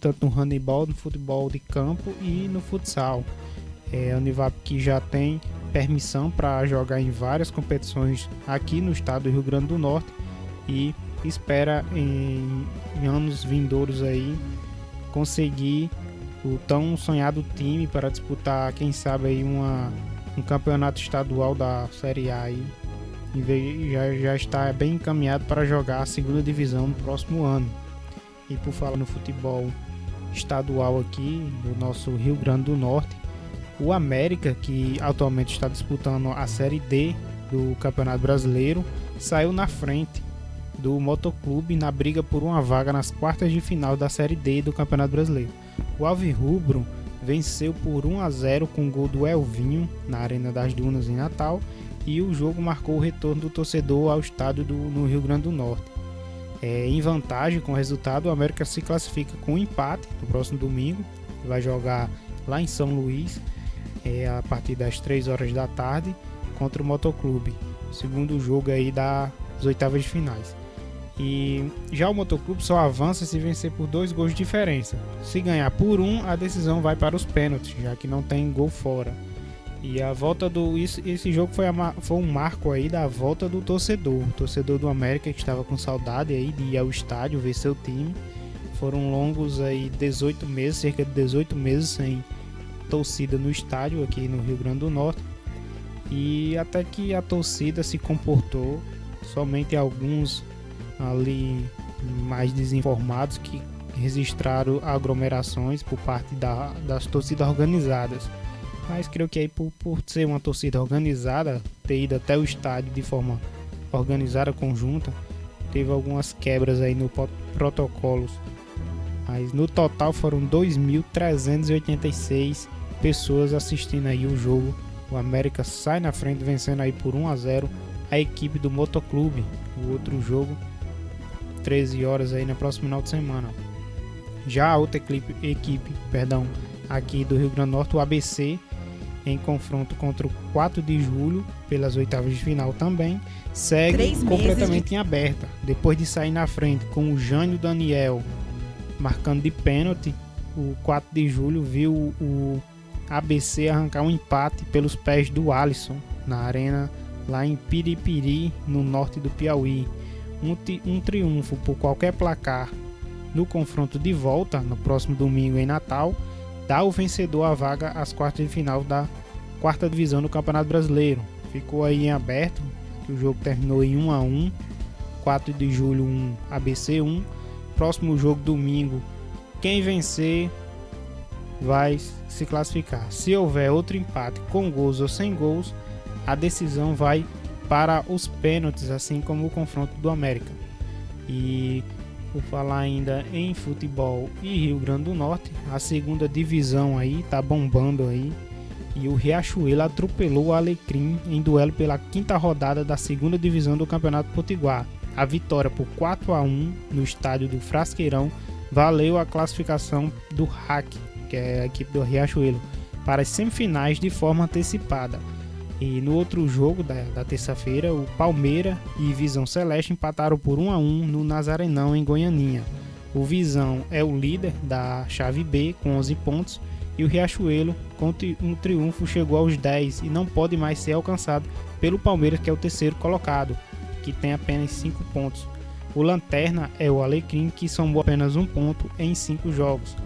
tanto no handebol, no futebol de campo e no futsal. A Univap que já tem permissão para jogar em várias competições aqui no estado do Rio Grande do Norte e espera em anos vindouros aí conseguir o tão sonhado time para disputar, quem sabe aí um campeonato estadual da Série A aí. Já está bem encaminhado para jogar a segunda divisão no próximo ano. E por falar no futebol estadual aqui do nosso Rio Grande do Norte, o América, que atualmente está disputando a Série D do Campeonato Brasileiro, saiu na frente do Motoclube na briga por uma vaga nas quartas de final da Série D do Campeonato Brasileiro. O Alvirrubro venceu por 1-0 com o gol do Elvinho na Arena das Dunas em Natal, e o jogo marcou o retorno do torcedor ao estádio no Rio Grande do Norte. Em vantagem com o resultado, o América se classifica com um empate no próximo domingo, vai jogar lá em São Luís, a partir das 3 horas da tarde, contra o Motoclube, segundo jogo aí das oitavas de finais. E já o Motoclube só avança se vencer por 2 gols de diferença. Se ganhar por 1, a decisão vai para os pênaltis, já que não tem gol fora. E a volta esse jogo foi um marco aí da volta do torcedor. O torcedor do América, que estava com saudade aí de ir ao estádio ver seu time. Foram longos aí 18 meses, cerca de 18 meses sem torcida no estádio aqui no Rio Grande do Norte, e até que a torcida se comportou. Somente alguns ali mais desinformados que registraram aglomerações por parte das torcidas organizadas, mas creio que aí por ser uma torcida organizada, ter ido até o estádio de forma organizada, conjunta, teve algumas quebras aí no protocolos. Mas no total foram 2.386 pessoas assistindo aí o jogo. O América sai na frente, vencendo aí por 1-0 a equipe do Motoclube. O outro jogo, 13 horas aí no próximo final de semana. Já a outra equipe aqui do Rio Grande do Norte, o ABC, em confronto contra o 4 de julho, pelas oitavas de final também, segue completamente em aberta. Depois de sair na frente com o Jânio Daniel marcando de pênalti, o 4 de julho viu o ABC arrancar um empate pelos pés do Alisson na arena lá em Piripiri, no norte do Piauí. Um triunfo por qualquer placar no confronto de volta no próximo domingo em Natal dá ao vencedor a vaga às quartas de final da quarta divisão do Campeonato Brasileiro. Ficou aí em aberto, que o jogo terminou em 1-1, 4 de julho 1, ABC 1. Próximo jogo domingo, quem vencer vai se classificar. Se houver outro empate com gols ou sem gols, a decisão vai para os pênaltis, assim como o confronto do América. E por falar ainda em futebol e Rio Grande do Norte, a segunda divisão aí tá bombando aí, e o Riachuelo atropelou o Alecrim em duelo pela quinta rodada da segunda divisão do Campeonato Potiguar. A vitória por 4-1 no estádio do Frasqueirão valeu a classificação do RAC, que é a equipe do Riachuelo, para as semifinais de forma antecipada. E no outro jogo da terça-feira, o Palmeiras e Visão Celeste empataram por 1-1 no Nazarenão, em Goianinha. O Visão é o líder da chave B com 11 pontos, e o Riachuelo, com um triunfo, chegou aos 10 e não pode mais ser alcançado pelo Palmeiras, que é o terceiro colocado, que tem apenas 5 pontos. O lanterna é o Alecrim, que somou apenas 1 ponto em 5 jogos.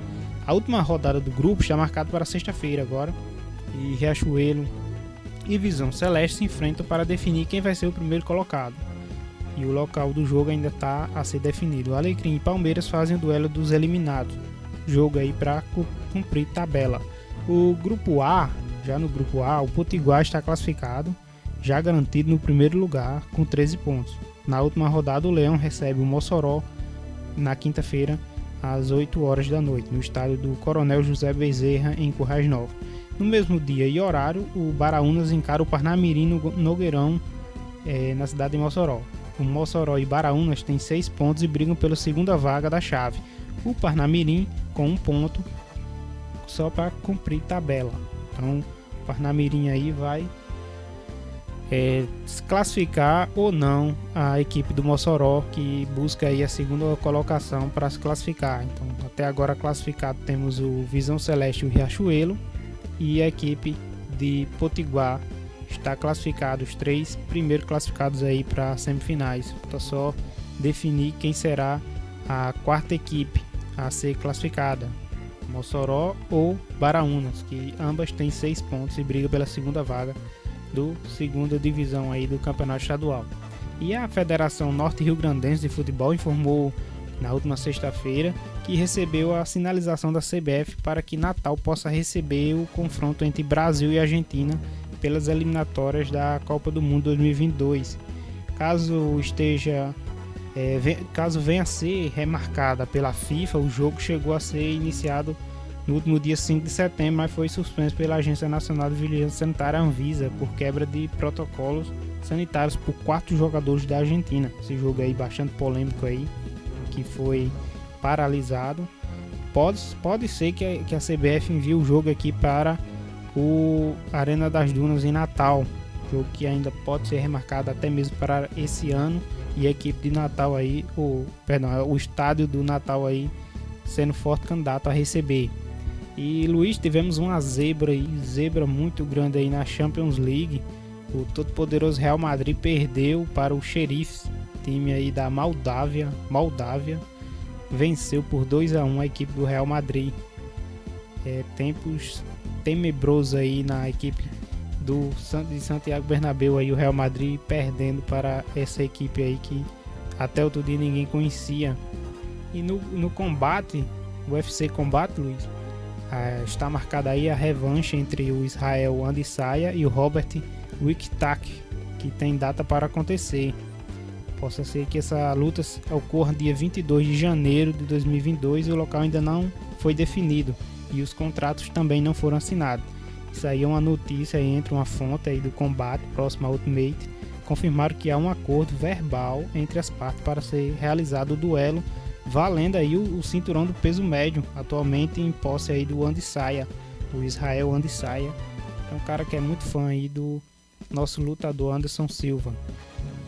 A última rodada do grupo está marcada para sexta-feira agora, e Riachuelo e Visão Celeste se enfrentam para definir quem vai ser o primeiro colocado. E o local do jogo ainda está a ser definido. O Alecrim e Palmeiras fazem o duelo dos eliminados. Jogo aí para cumprir tabela. O grupo A, já no grupo A, o Potiguar está classificado, já garantido no primeiro lugar, com 13 pontos. Na última rodada, o Leão recebe o Mossoró na quinta-feira, às 8 horas da noite, no estádio do Coronel José Bezerra, em Currais Novos. No mesmo dia e horário, o Baraunas encara o Parnamirim no Nogueirão, na cidade de Mossoró. O Mossoró e Baraunas têm 6 pontos e brigam pela segunda vaga da chave. O Parnamirim com 1 ponto, só para cumprir tabela. Então, o Parnamirim aí vai classificar ou não a equipe do Mossoró, que busca aí a segunda colocação para se classificar. Então até agora classificado temos o Visão Celeste e o Riachuelo, e a equipe de Potiguar está classificado, os 3 primeiros classificados aí para semifinais. Falta só definir quem será a 4ª equipe a ser classificada, Mossoró ou Baraunas, que ambas têm 6 pontos e brigam pela segunda vaga do segunda divisão aí do campeonato estadual. E a Federação Norte Rio Grandense de Futebol informou na última sexta-feira que recebeu a sinalização da CBF para que Natal possa receber o confronto entre Brasil e Argentina pelas eliminatórias da Copa do Mundo 2022. Caso venha a ser remarcada pela FIFA, o jogo chegou a ser iniciado no último dia 5 de setembro, mas foi suspenso pela Agência Nacional de Vigilância Sanitária Anvisa por quebra de protocolos sanitários por 4 jogadores da Argentina. Esse jogo aí bastante polêmico aí, que foi paralisado. Pode ser que a CBF envie o jogo aqui para o Arena das Dunas em Natal, jogo que ainda pode ser remarcado até mesmo para esse ano, e a equipe de Natal aí, o estádio do Natal aí sendo forte candidato a receber. E Luiz, tivemos uma zebra muito grande aí na Champions League. O todo-poderoso Real Madrid perdeu para o Sheriffs, time aí da Moldávia, venceu por 2-1 a equipe do Real Madrid. Tempos tenebrosos aí na equipe de Santiago Bernabéu, aí o Real Madrid perdendo para essa equipe aí que até outro dia ninguém conhecia. E no combate, o UFC Combate, Luiz, está marcada aí a revanche entre o Israel Adesanya e o Robert Whittaker, que tem data para acontecer. Possa ser que essa luta ocorra dia 22 de janeiro de 2022 e o local ainda não foi definido e os contratos também não foram assinados. Isso aí é uma notícia aí entre uma fonte aí do combate próximo ao Ultimate. Confirmaram que há um acordo verbal entre as partes para ser realizado o duelo, valendo aí o cinturão do peso médio, atualmente em posse aí do Adesanya, o Israel Adesanya. É um cara que é muito fã aí do nosso lutador Anderson Silva.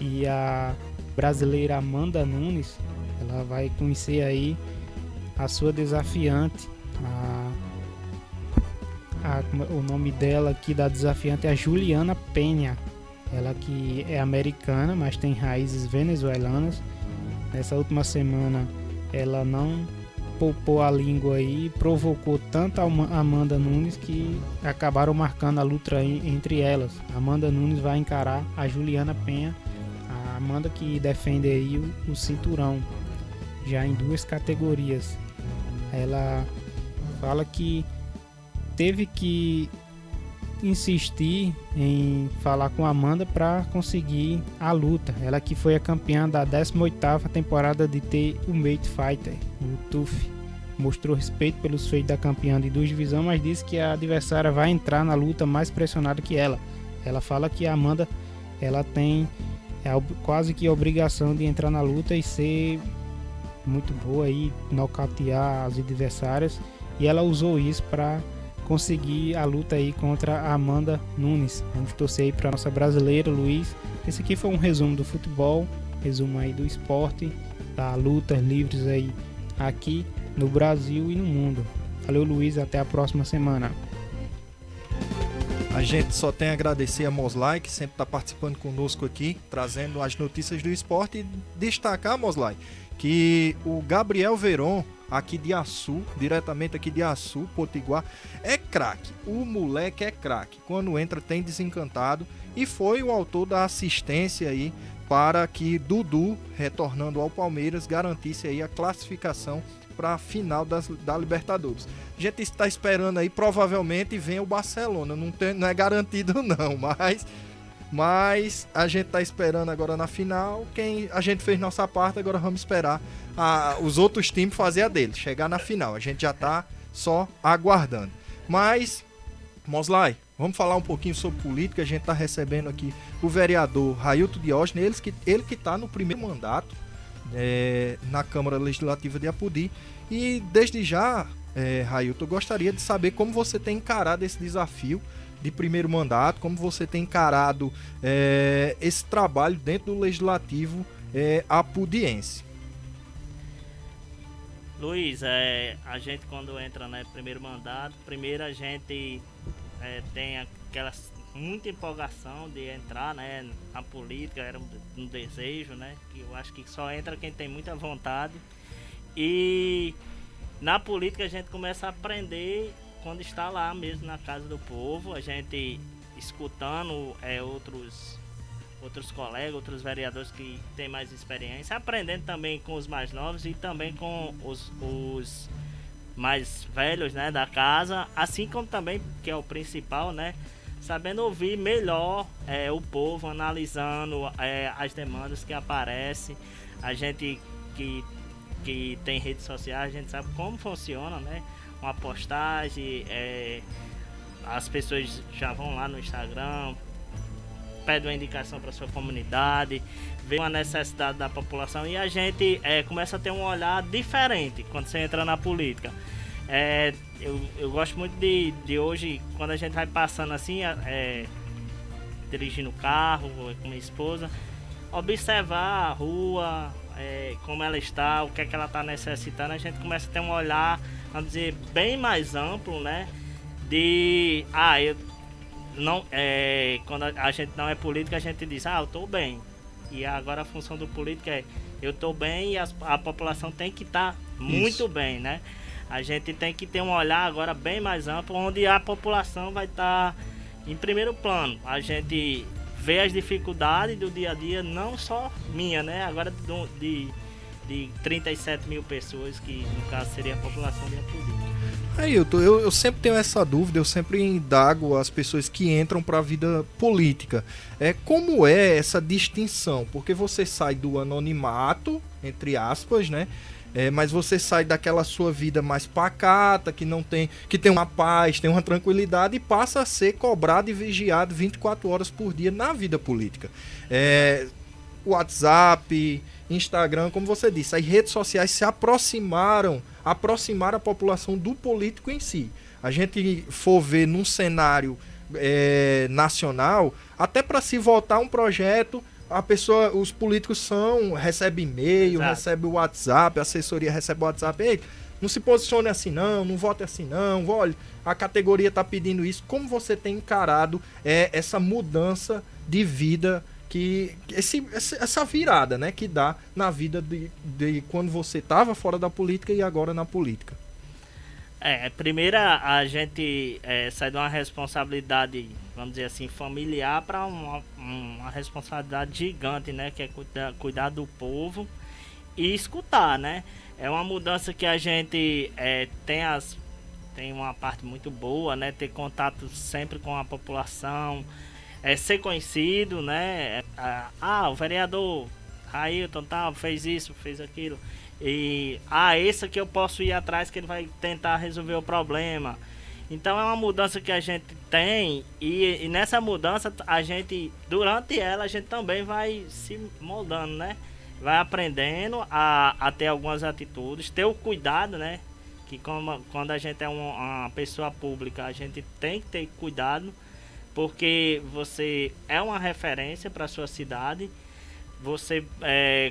E a brasileira Amanda Nunes, ela vai conhecer aí a sua desafiante. O nome dela aqui da desafiante é a Juliana Penha. Ela que é americana, mas tem raízes venezuelanas. Nessa última semana ela não poupou a língua aí e provocou tanto a Amanda Nunes que acabaram marcando a luta entre elas. A Amanda Nunes vai encarar a Juliana Penha, a Amanda que defende aí o cinturão já em 2 categorias. Ela fala que teve que insistir em falar com a Amanda para conseguir a luta. Ela que foi a campeã da 18ª temporada de The Ultimate Fighter, o TUF. Mostrou respeito pelos feitos da campeã de 2 divisões, mas disse que a adversária vai entrar na luta mais pressionada que ela. Ela fala que a Amanda ela tem quase que a obrigação de entrar na luta e ser muito boa e nocautear as adversárias, e ela usou isso para conseguir a luta aí contra a Amanda Nunes. Vamos torcer aí para nossa brasileira, Luiz. Esse aqui foi um resumo do futebol, resumo aí do esporte, da lutas livres aí aqui no Brasil e no mundo. Valeu, Luiz, até a próxima semana. A gente só tem a agradecer a Moslay, que sempre está participando conosco aqui, trazendo as notícias do esporte, e destacar, Moslay, que o Gabriel Veron, aqui de Açu, diretamente aqui de Açu, Potiguar, é craque. O moleque é craque. Quando entra tem desencantado e foi o autor da assistência aí para que Dudu, retornando ao Palmeiras, garantisse aí a classificação para a final da Libertadores. A gente está esperando aí, provavelmente vem o Barcelona, não é garantido não, mas a gente está esperando agora na final. A gente fez nossa parte, agora vamos esperar os outros times fazer a deles, chegar na final. A gente já está só aguardando. Mas, Moslay, vamos falar um pouquinho sobre política. A gente está recebendo aqui o vereador Railton Diógenes, ele que está no primeiro mandato na Câmara Legislativa de Apodi. E desde já, Railton, eu gostaria de saber como você tem encarado esse desafio de primeiro mandato, como você tem encarado esse trabalho dentro do Legislativo apodiense. Luiz, a gente quando entra, né, primeiro mandato, primeiro a gente tem aquela muita empolgação de entrar, né, na política, era um desejo, né, que eu acho que só entra quem tem muita vontade. E na política a gente começa a aprender quando está lá mesmo na casa do povo, a gente escutando outros colegas, outros vereadores que têm mais experiência, aprendendo também com os mais novos e também com os mais velhos, né, da casa, assim como também, que é o principal, né, sabendo ouvir melhor o povo, analisando as demandas que aparecem. A gente que tem redes sociais, a gente sabe como funciona, né, uma postagem, as pessoas já vão lá no Instagram, pede uma indicação para sua comunidade, vê uma necessidade da população e a gente começa a ter um olhar diferente quando você entra na política. Eu gosto muito de hoje, quando a gente vai passando assim, dirigindo o carro com minha esposa, observar a rua, como ela está, o que é que ela está necessitando. A gente começa a ter um olhar, vamos dizer, bem mais amplo, né? Quando a gente não é político, a gente diz, eu estou bem. E agora a função do político é, eu estou bem e a população tem que estar muito bem, né? A gente tem que ter um olhar agora bem mais amplo, onde a população vai estar em primeiro plano. A gente vê as dificuldades do dia a dia, não só minha, né? Agora de 37 mil pessoas, que no caso seria a população de Apodi. Ailton, eu sempre tenho essa dúvida, eu sempre indago as pessoas que entram para a vida política. Como é essa distinção? Porque você sai do anonimato, entre aspas, né? Mas você sai daquela sua vida mais pacata, que tem uma paz, tem uma tranquilidade, e passa a ser cobrado e vigiado 24 horas por dia na vida política. WhatsApp, Instagram, como você disse, as redes sociais se aproximaram a população do político em si. A gente for ver num cenário nacional, até para se votar um projeto, os políticos recebem e-mail, recebem o WhatsApp, a assessoria recebe o WhatsApp, ei, não se posicione assim não vote assim não, olha, a categoria está pedindo isso. Como você tem encarado essa mudança de vida, essa virada, né, que dá na vida de quando você estava fora da política e agora na política? Primeiro a gente sai de uma responsabilidade, vamos dizer assim, familiar, para uma responsabilidade gigante, né, que é cuidar do povo e escutar, né? É uma mudança que a gente tem uma parte muito boa, né, ter contato sempre com a população, ser conhecido, né? O vereador Ailton fez isso, fez aquilo. E esse aqui eu posso ir atrás, que ele vai tentar resolver o problema. Então é uma mudança que a gente tem, e nessa mudança durante ela a gente também vai se moldando, né? Vai aprendendo a ter algumas atitudes, ter o cuidado, né? Que quando a gente é uma pessoa pública, a gente tem que ter cuidado, porque você é uma referência para a sua cidade. Você,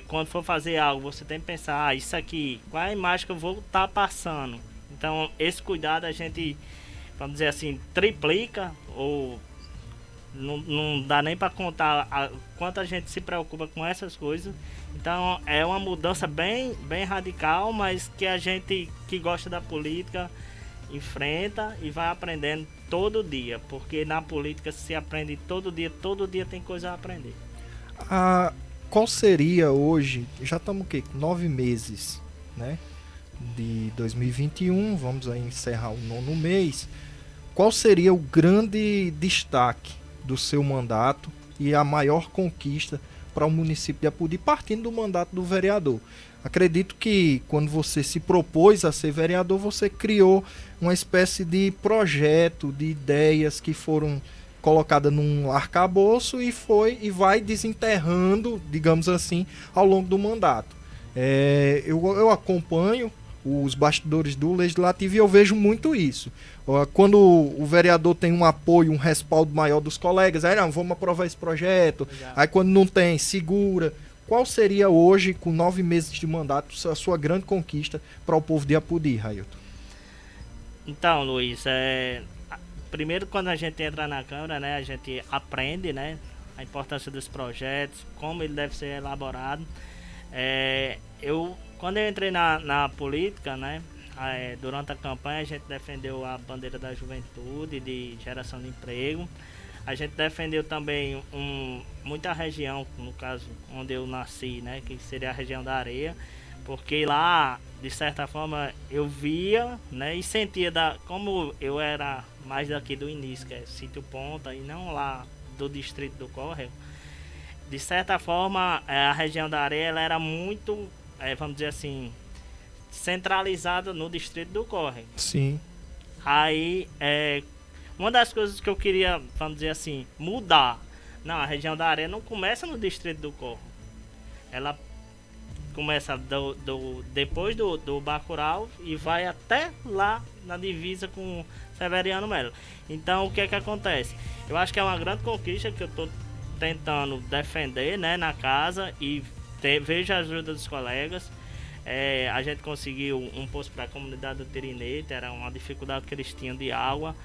quando for fazer algo, você tem que pensar, isso aqui, qual é a imagem que eu vou estar passando? Então, esse cuidado a gente, vamos dizer assim, triplica, ou não dá nem para contar quanto a gente se preocupa com essas coisas. Então, é uma mudança bem, bem radical, mas que a gente que gosta da política enfrenta e vai aprendendo todo dia, porque na política se aprende todo dia tem coisa a aprender. Qual seria hoje, já estamos 9 meses, né, de 2021, vamos aí encerrar o 9º mês, qual seria o grande destaque do seu mandato e a maior conquista para o município de Apodi, partindo do mandato do vereador? Acredito que quando você se propôs a ser vereador, você criou uma espécie de projeto, de ideias que foram colocada num arcabouço e vai desenterrando, digamos assim, ao longo do mandato. Eu acompanho os bastidores do Legislativo e eu vejo muito isso. Quando o vereador tem um apoio, um respaldo maior dos colegas, aí vamos aprovar esse projeto. Aí quando não tem, segura. qual seria hoje, com 9 meses de mandato, a sua grande conquista para o povo de Apodi, Railton? Então, Luiz, primeiro quando a gente entra na Câmara, né, a gente aprende, né, a importância dos projetos, como ele deve ser elaborado. Quando eu entrei na política, né, durante a campanha a gente defendeu a bandeira da juventude, de geração de emprego. A gente defendeu também muita região, no caso onde eu nasci, né, que seria a região da Areia, porque lá, de certa forma, eu via, né, e sentia, como eu era mais daqui do início, que é Sítio Ponta, e não lá do distrito do Córrego, de certa forma, a região da Areia ela era muito, vamos dizer assim, centralizada no distrito do Córrego. Sim. Aí, uma das coisas que eu queria, vamos dizer assim, mudar, não, a região da Areia não começa no distrito do Córrego. Ela começa depois do Bacurau e vai até lá na divisa com Severiano Melo. Então, o que é que acontece? Eu acho que é uma grande conquista que eu estou tentando defender, né, na casa, e vejo a ajuda dos colegas. A gente conseguiu um poço para a comunidade do Tirinete, era uma dificuldade que eles tinham de água.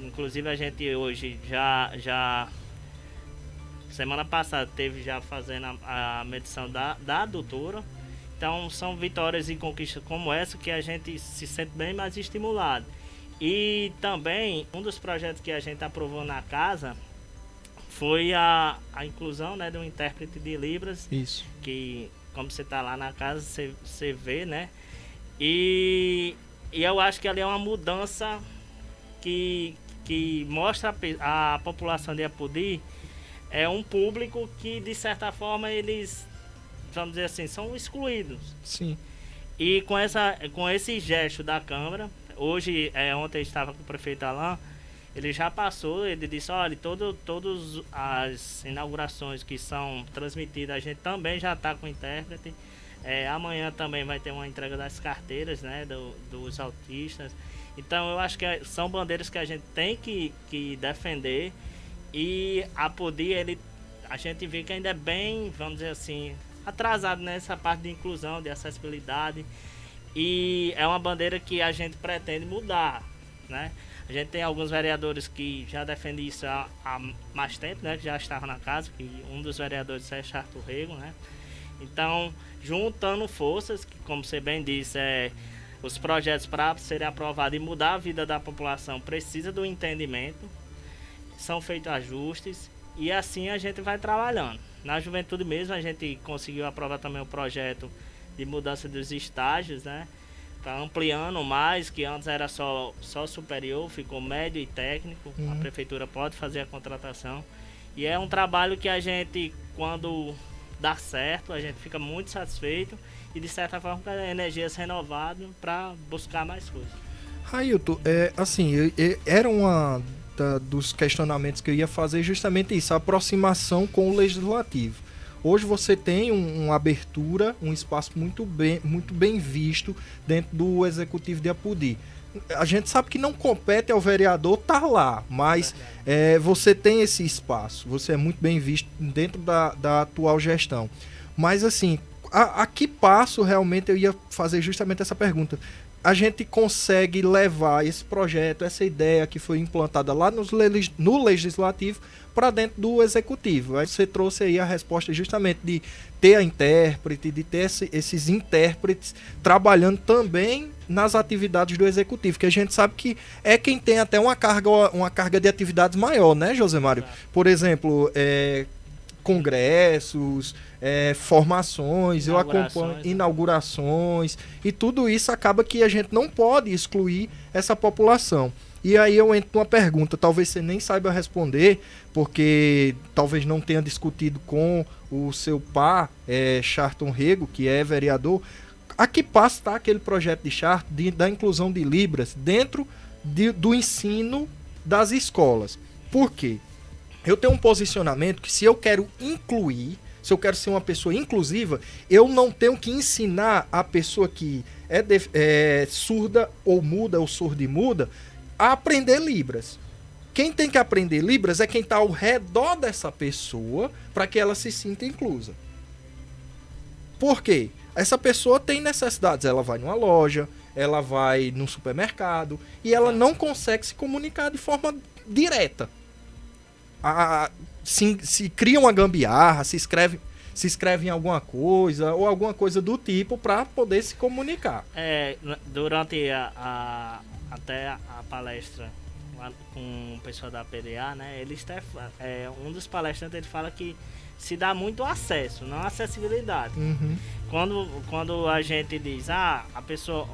Inclusive a gente hoje já semana passada teve já fazendo a medição da adutora. Então são vitórias e conquistas como essa que a gente se sente bem mais estimulado. E também um dos projetos que a gente aprovou na casa foi a inclusão, né, de um intérprete de Libras. Isso. Que, como você está lá na casa, você vê, né? E eu acho que ali é uma mudança que mostra a população de Apodi um público que, de certa forma, eles, vamos dizer assim, são excluídos. Sim. E com esse gesto da Câmara, hoje, ontem eu estava com o prefeito Alain, ele já passou, ele disse, olha, todas as inaugurações que são transmitidas, a gente também já está com intérprete. Amanhã também vai ter uma entrega das carteiras, né, dos autistas. Então eu acho que são bandeiras que a gente tem que defender. E a Apodi, a gente vê que ainda é bem, vamos dizer assim, atrasado nessa parte de inclusão, de acessibilidade. E é uma bandeira que a gente pretende mudar, né? A gente tem alguns vereadores que já defendem isso há mais tempo, né? Que já estavam na casa, que um dos vereadores é Charto Rego, né? Então, juntando forças, que, como você bem disse, os projetos para serem aprovados e mudar a vida da população precisa do entendimento, são feitos ajustes e assim a gente vai trabalhando. Na juventude mesmo a gente conseguiu aprovar também o projeto de mudança dos estágios, né? Tá ampliando mais, que antes era só superior, ficou médio e técnico. A prefeitura pode fazer a contratação. E é um trabalho que a gente, quando dá certo, a gente fica muito satisfeito e, de certa forma, com energias renovadas para buscar mais coisas. Railton, era dos questionamentos que eu ia fazer justamente isso, a aproximação com o Legislativo. Hoje você tem uma abertura, um espaço muito bem visto dentro do Executivo de Apodi. A gente sabe que não compete ao vereador estar lá, mas você tem esse espaço, você é muito bem visto dentro da atual gestão. Mas assim, a que passo realmente eu ia fazer justamente essa pergunta? A gente consegue levar esse projeto, essa ideia que foi implantada lá no Legislativo para dentro do Executivo. Aí você trouxe aí a resposta justamente de ter a intérprete, de ter esses intérpretes trabalhando também nas atividades do Executivo, que a gente sabe que é quem tem até uma carga de atividades maior, né, José Mário? Por exemplo, congressos, formações, eu acompanho inaugurações, e tudo isso acaba que a gente não pode excluir essa população. E aí eu entro numa pergunta, talvez você nem saiba responder, porque talvez não tenha discutido com o seu par, Charton Rego, que é vereador. A que passo está aquele projeto de Charton da inclusão de Libras dentro do ensino das escolas? Por quê? Eu tenho um posicionamento que, se eu quero incluir, se eu quero ser uma pessoa inclusiva, eu não tenho que ensinar a pessoa que é surda ou muda, ou surda e muda, a aprender Libras. Quem tem que aprender Libras é quem está ao redor dessa pessoa para que ela se sinta inclusa. Por quê? Essa pessoa tem necessidades, ela vai numa loja, ela vai num supermercado e ela não consegue se comunicar de forma direta. Se cria uma gambiarra, se escreve em alguma coisa ou alguma coisa do tipo para poder se comunicar. Durante até a palestra lá com o pessoal da PDA, né, um dos palestrantes ele fala que se dá muito acesso, não acessibilidade. Uhum. Quando a gente diz, a pessoa,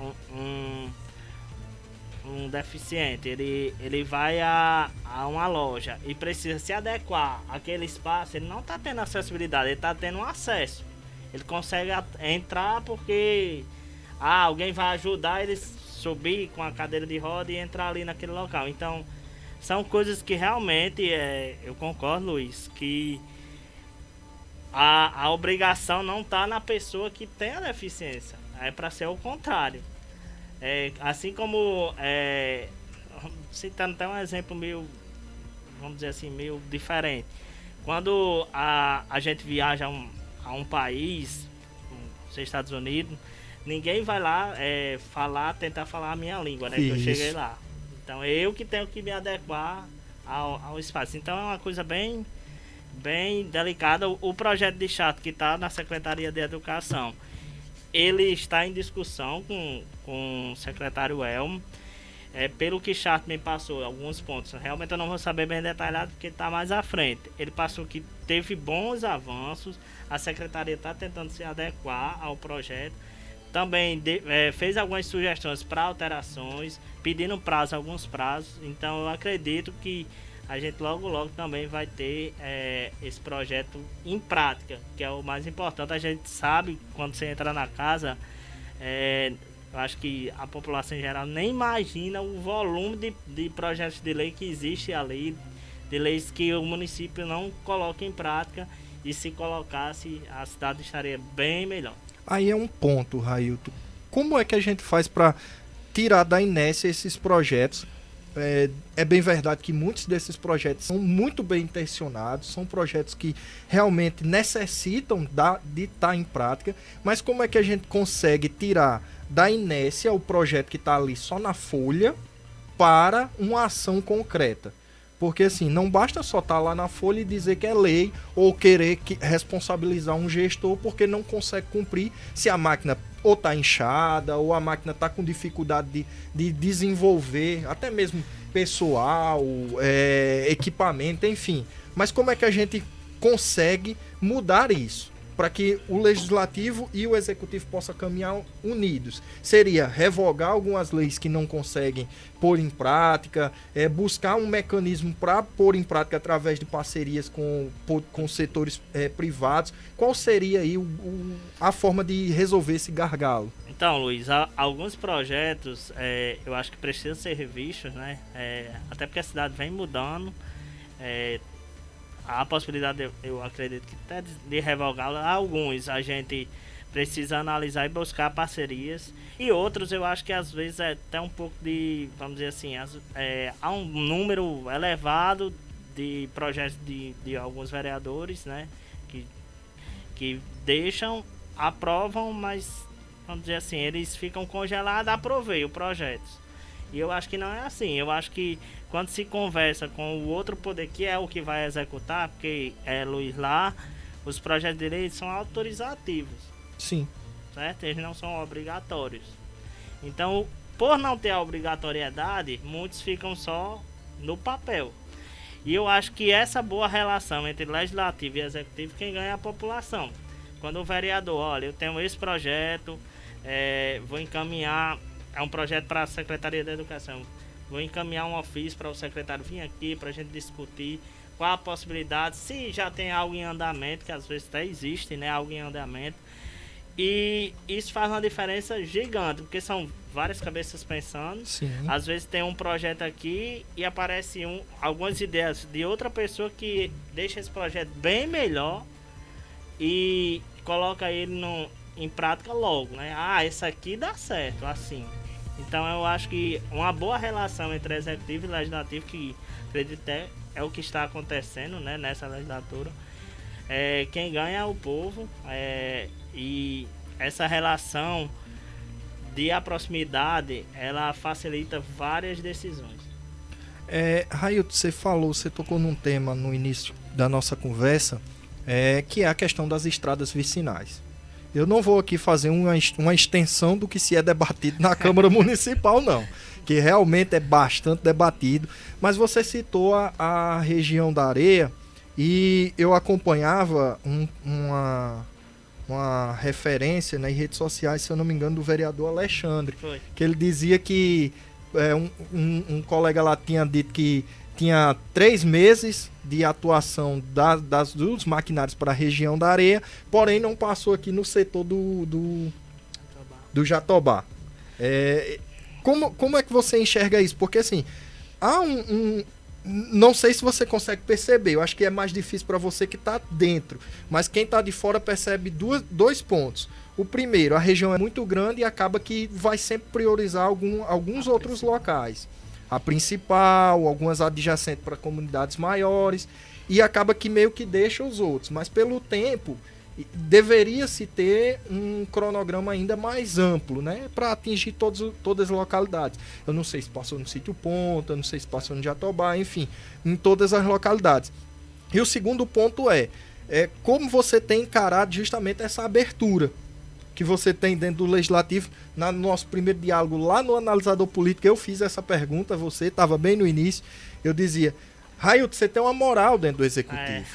um deficiente, ele vai a uma loja e precisa se adequar àquele espaço, ele não está tendo acessibilidade, ele está tendo um acesso. Ele consegue entrar porque alguém vai ajudar ele subir com a cadeira de roda e entrar ali naquele local. Então, são coisas que realmente, eu concordo, Luiz, que a obrigação não está na pessoa que tem a deficiência, é para ser o contrário. Assim como, citando até um exemplo meio, vamos dizer assim, meio diferente. Quando a gente viaja a um país, os Estados Unidos, ninguém vai lá tentar falar a minha língua, né? Que eu cheguei lá. Então eu que tenho que me adequar ao espaço. Então é uma coisa bem delicada. O projeto de Chato que está na Secretaria de Educação, ele está em discussão com o secretário Elmo. Pelo que Chato me passou, alguns pontos, realmente eu não vou saber bem detalhado porque está mais à frente. Ele passou que teve bons avanços, a secretaria está tentando se adequar ao projeto. Também fez algumas sugestões para alterações, pedindo alguns prazos. Então eu acredito que a gente logo também vai ter esse projeto em prática, que é o mais importante. A gente sabe, quando você entra na casa, eu acho que a população em geral nem imagina o volume de projetos de lei que existe ali, de leis que o município não coloca em prática, e se colocasse, a cidade estaria bem melhor. Aí é um ponto, Railton. Como é que a gente faz para tirar da inércia esses projetos? É bem verdade que muitos desses projetos são muito bem intencionados, são projetos que realmente necessitam de estar em prática, mas como é que a gente consegue tirar da inércia o projeto que está ali só na folha para uma ação concreta? Porque assim, não basta só estar lá na folha e dizer que é lei ou querer responsabilizar um gestor porque não consegue cumprir, se a máquina ou está inchada ou a máquina está com dificuldade de desenvolver, até mesmo pessoal, equipamento, enfim. Mas como é que a gente consegue mudar isso? Para que o legislativo e o executivo possam caminhar unidos. Seria revogar algumas leis que não conseguem pôr em prática, buscar um mecanismo para pôr em prática através de parcerias com setores privados. Qual seria aí a forma de resolver esse gargalo? Então, Luiz, alguns projetos eu acho que precisam ser revistos, né? Até porque a cidade vem mudando. Há a possibilidade, eu acredito, que até de revogar alguns. A gente precisa analisar e buscar parcerias. E outros, eu acho que às vezes é até um pouco de, vamos dizer assim, há um número elevado de projetos de alguns vereadores, né? Que aprovam, mas, vamos dizer assim, eles ficam congelados, aprovei o projeto. E eu acho que não é assim. Eu acho que quando se conversa com o outro poder, que é o que vai executar, porque Luiz, lá, os projetos de lei são autorizativos. Sim. Certo? Eles não são obrigatórios. Então, por não ter a obrigatoriedade, muitos ficam só no papel. E eu acho que essa boa relação entre legislativo e executivo, quem ganha é a população. Quando o vereador, olha, eu tenho esse projeto, vou encaminhar, é um projeto para a Secretaria da Educação, vou encaminhar um ofício para o secretário vir aqui para a gente discutir qual a possibilidade, se já tem algo em andamento, que às vezes até existe, né, algo em andamento. E isso faz uma diferença gigante, porque são várias cabeças pensando. Sim. Às vezes tem um projeto aqui e aparece algumas ideias de outra pessoa que deixa esse projeto bem melhor e coloca ele em prática logo, né? Esse aqui dá certo, assim. Então eu acho que uma boa relação entre executivo e legislativo, que acredito é o que está acontecendo, né, nessa legislatura, quem ganha é o povo, e essa relação de a proximidade, ela facilita várias decisões. Railton, você tocou num tema no início da nossa conversa, que é a questão das estradas vicinais. Eu não vou aqui fazer uma extensão do que se é debatido na Câmara Municipal, não, que realmente é bastante debatido, mas você citou a região da Areia, e eu acompanhava uma referência, né, em redes sociais, se eu não me engano, do vereador Alexandre, que ele dizia que um colega lá tinha dito que tinha 3 meses de atuação dos maquinários para a região da Areia, porém não passou aqui no setor do Jatobá. Como é que você enxerga isso? Porque assim, há não sei se você consegue perceber, eu acho que é mais difícil para você que está dentro, mas quem está de fora percebe dois pontos. O primeiro, a região é muito grande e acaba que vai sempre priorizar alguns outros locais. A principal, algumas adjacentes para comunidades maiores, e acaba que meio que deixa os outros. Mas pelo tempo, deveria-se ter um cronograma ainda mais amplo, né, para atingir todas as localidades. Eu não sei se passou no Sítio Ponta, eu não sei se passou no Jatobá, enfim, em todas as localidades. E o segundo ponto é como você tem encarado justamente essa abertura que você tem dentro do Legislativo. No nosso primeiro diálogo lá no Analisador Político, eu fiz essa pergunta, você estava bem no início, eu dizia: Railton, você tem uma moral dentro do Executivo.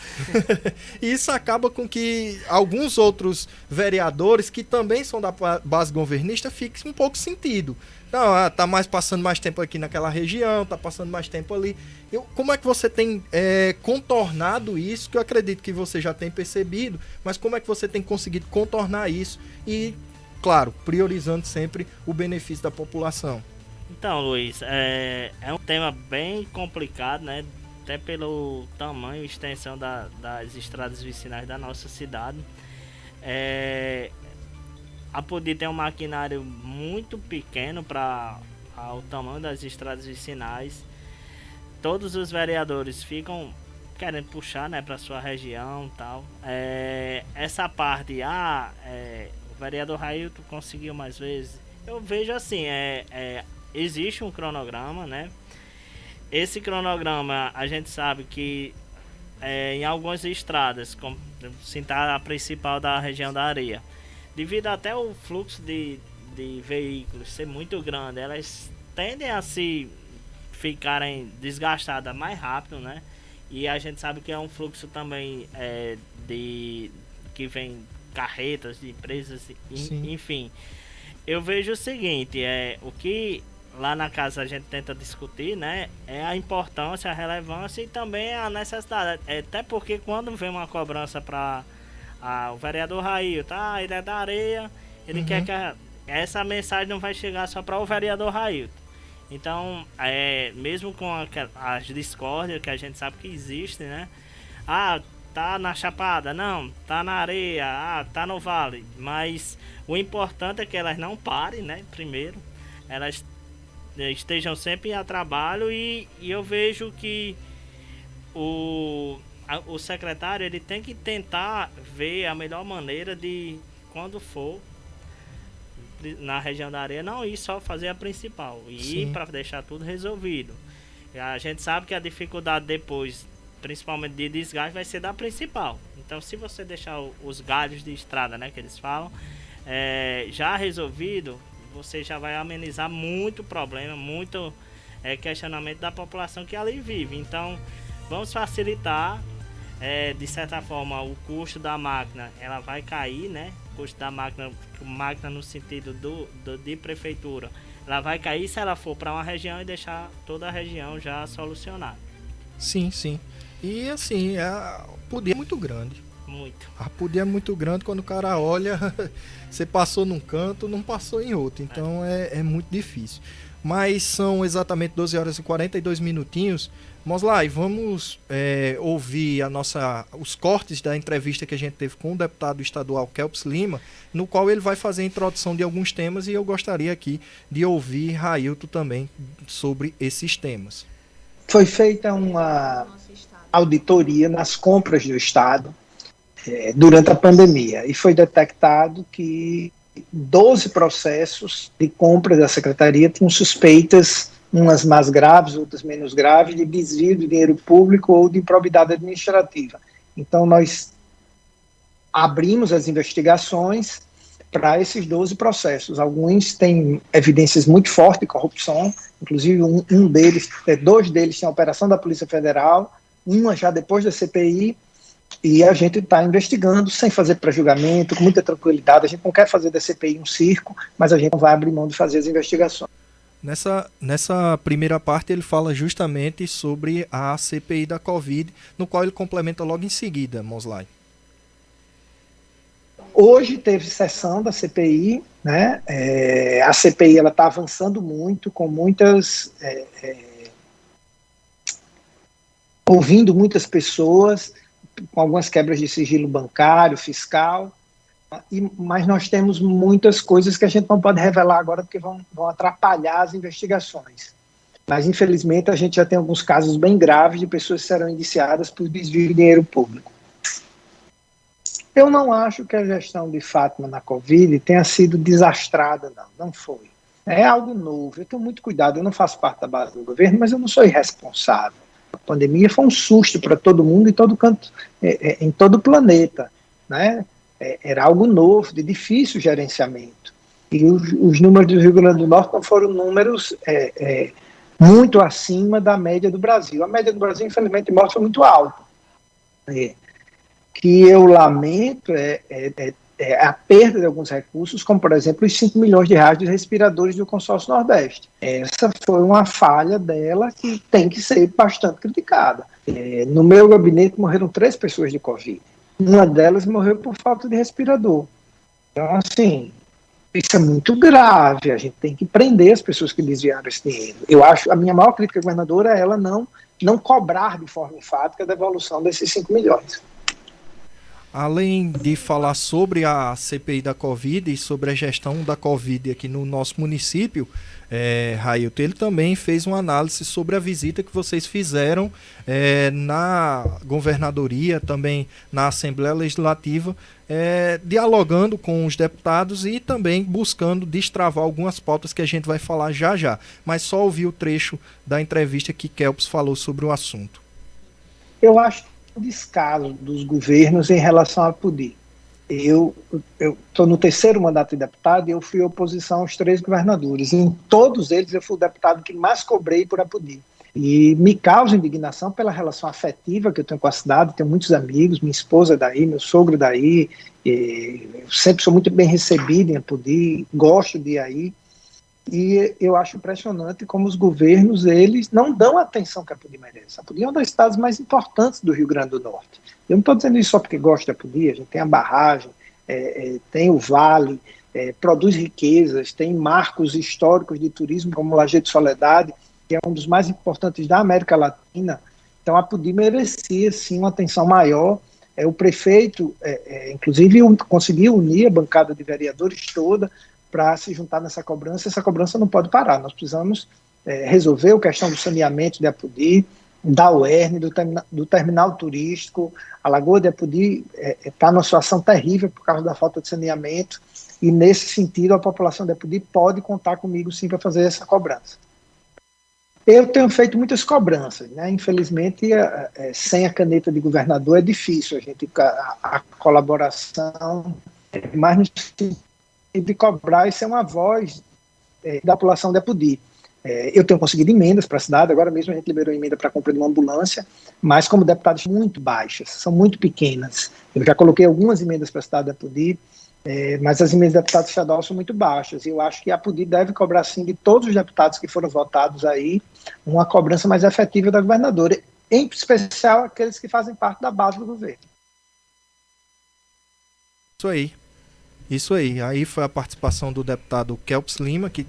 E isso acaba com que alguns outros vereadores, que também são da base governista, fiquem um pouco sentido. Não, tá passando mais tempo aqui naquela região, tá passando mais tempo ali. Como é que você tem contornado isso, que eu acredito que você já tem percebido, mas como é que você tem conseguido contornar isso e, claro, priorizando sempre o benefício da população? Então, Luiz, é um tema bem complicado, né? Até pelo tamanho e extensão das estradas vicinais da nossa cidade. A Podi tem um maquinário muito pequeno para o tamanho das estradas vicinais. Todos os vereadores ficam querendo puxar, né, para sua região e tal. Essa parte, o vereador Railton conseguiu mais vezes. Eu vejo assim, existe um cronograma, né? Esse cronograma, a gente sabe que em algumas estradas, como citar a principal da região da Areia, devido até o fluxo de veículos ser muito grande, elas tendem a se ficarem desgastadas mais rápido, né? E a gente sabe que é um fluxo também que vem carretas de empresas, enfim. Eu vejo o seguinte, o que lá na casa a gente tenta discutir, né, é a importância, a relevância e também a necessidade. Até porque quando vem uma cobrança para o vereador Railton, ele é da Areia, ele quer que essa mensagem não vai chegar só para o vereador Railton. Então, mesmo com as discórdias que a gente sabe que existem, né, tá na Chapada, não, tá na Areia, tá no Vale, mas o importante é que elas não parem, né, primeiro, elas estejam sempre a trabalho, e eu vejo que o secretário ele tem que tentar ver a melhor maneira de, quando for na região da Areia, não ir só fazer a principal, ir para deixar tudo resolvido. A gente sabe que a dificuldade depois, principalmente de desgaste, vai ser da principal. Então, se você deixar os galhos de estrada, né, que eles falam, já resolvido, você já vai amenizar muito problema, muito questionamento da população que ali vive. Então, vamos facilitar, de certa forma, o custo da máquina, ela vai cair, né? O custo da máquina no sentido de prefeitura, ela vai cair se ela for para uma região e deixar toda a região já solucionada. Sim. E assim, o poder é muito grande. Muito. A poder é muito grande, quando o cara olha, você passou num canto, não passou em outro. Então é muito difícil. Mas são exatamente 12 horas e 42 minutinhos. Moslay, vamos ouvir os cortes da entrevista que a gente teve com o deputado estadual Kelps Lima, no qual ele vai fazer a introdução de alguns temas, e eu gostaria aqui de ouvir Railton também sobre esses temas. Foi feita uma auditoria nas compras do Estado durante a pandemia, e foi detectado que 12 processos de compra da Secretaria tinham suspeitas, umas mais graves, outras menos graves, de desvio de dinheiro público ou de improbidade administrativa. Então, nós abrimos as investigações para esses 12 processos. Alguns têm evidências muito fortes de corrupção, inclusive dois deles têm operação da Polícia Federal, uma já depois da CPI, e a gente está investigando sem fazer pré-julgamento, com muita tranquilidade. A gente não quer fazer da CPI um circo, mas a gente não vai abrir mão de fazer as investigações. Nessa primeira parte ele fala justamente sobre a CPI da Covid, no qual ele complementa logo em seguida, Moslay. Hoje teve sessão da CPI, né? A CPI está avançando muito, com muitas... ouvindo muitas pessoas, com algumas quebras de sigilo bancário, fiscal, mas nós temos muitas coisas que a gente não pode revelar agora porque vão atrapalhar as investigações. Mas, infelizmente, a gente já tem alguns casos bem graves de pessoas que serão indiciadas por desvio de dinheiro público. Eu não acho que a gestão de Fátima na Covid tenha sido desastrada, não foi. É algo novo, eu tenho muito cuidado, eu não faço parte da base do governo, mas eu não sou irresponsável. A pandemia foi um susto para todo mundo em todo canto, em todo o planeta, né? Era algo novo, de difícil gerenciamento. E os números do Rio Grande do Norte não foram números muito acima da média do Brasil. A média do Brasil, infelizmente, de morte foi muito alta. Que eu lamento a perda de alguns recursos, como, por exemplo, os 5 milhões de reais de respiradores do Consórcio Nordeste. Essa foi uma falha dela que tem que ser bastante criticada. No meu gabinete morreram 3 pessoas de Covid. Uma delas morreu por falta de respirador. Então, assim, isso é muito grave. A gente tem que prender as pessoas que desviaram esse dinheiro. Eu acho, a minha maior crítica à governadora é ela não cobrar de forma enfática a devolução desses 5 milhões. Além de falar sobre a CPI da Covid e sobre a gestão da Covid aqui no nosso município, Railton, ele também fez uma análise sobre a visita que vocês fizeram na governadoria, também na Assembleia Legislativa, dialogando com os deputados e também buscando destravar algumas pautas que a gente vai falar já já. Mas só ouvir o trecho da entrevista que Kelps falou sobre o assunto. Eu acho descaso dos governos em relação a Apodi. Eu estou no 3º mandato de deputado e eu fui oposição aos 3 governadores. Em todos eles eu fui o deputado que mais cobrei por Apodi. E me causa indignação pela relação afetiva que eu tenho com a cidade, tenho muitos amigos, minha esposa é daí, meu sogro é daí, eu sempre sou muito bem recebido em Apodi, gosto de ir aí. E eu acho impressionante como os governos, eles não dão a atenção que a Apodi merece. A Apodi é um dos estados mais importantes do Rio Grande do Norte. Eu não estou dizendo isso só porque gosto da Apodi, a gente tem a barragem, tem o vale, produz riquezas, tem marcos históricos de turismo como o Lajeado de Soledade, que é um dos mais importantes da América Latina. Então a Apodi merecia sim uma atenção maior. O prefeito, inclusive, conseguiu unir a bancada de vereadores toda para se juntar nessa cobrança. Essa cobrança não pode parar. Nós precisamos resolver a questão do saneamento de Apodi, da UERN, do terminal turístico. A Lagoa de Apodi está numa situação terrível por causa da falta de saneamento, e nesse sentido a população de Apodi pode contar comigo sim para fazer essa cobrança. Eu tenho feito muitas cobranças, né? Infelizmente, sem a caneta de governador é difícil a colaboração, mas no sentido de cobrar e ser uma voz da população de Apodi. Eu tenho conseguido emendas para a cidade, agora mesmo a gente liberou emenda para a compra de uma ambulância, mas como deputados muito baixas, são muito pequenas. Eu já coloquei algumas emendas para a cidade de Apodi, mas as emendas de deputados estaduais são muito baixas, e eu acho que a Apodi deve cobrar sim de todos os deputados que foram votados aí, uma cobrança mais efetiva da governadora, em especial aqueles que fazem parte da base do governo. Isso aí. Aí foi a participação do deputado Kelps Lima, que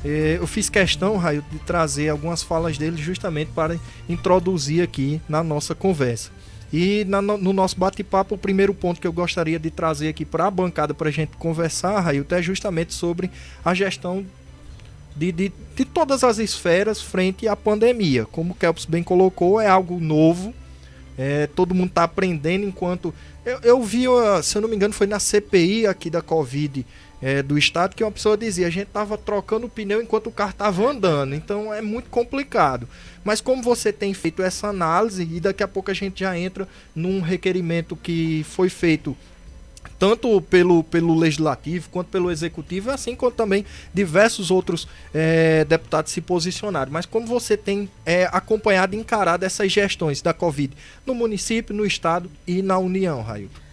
eu fiz questão, Raio, de trazer algumas falas dele justamente para introduzir aqui na nossa conversa. E no nosso bate-papo, o primeiro ponto que eu gostaria de trazer aqui para a bancada para a gente conversar, Raio, é justamente sobre a gestão de todas as esferas frente à pandemia. Como o Kelps bem colocou, é algo novo, todo mundo está aprendendo enquanto... Eu vi, se eu não me engano, foi na CPI aqui da Covid do estado, que uma pessoa dizia, a gente estava trocando o pneu enquanto o carro estava andando, então é muito complicado. Mas como você tem feito essa análise, e daqui a pouco a gente já entra num requerimento que foi feito tanto pelo Legislativo quanto pelo Executivo, assim como também diversos outros deputados se posicionaram. Mas como você tem acompanhado e encarado essas gestões da Covid no município, no estado e na União, Railton?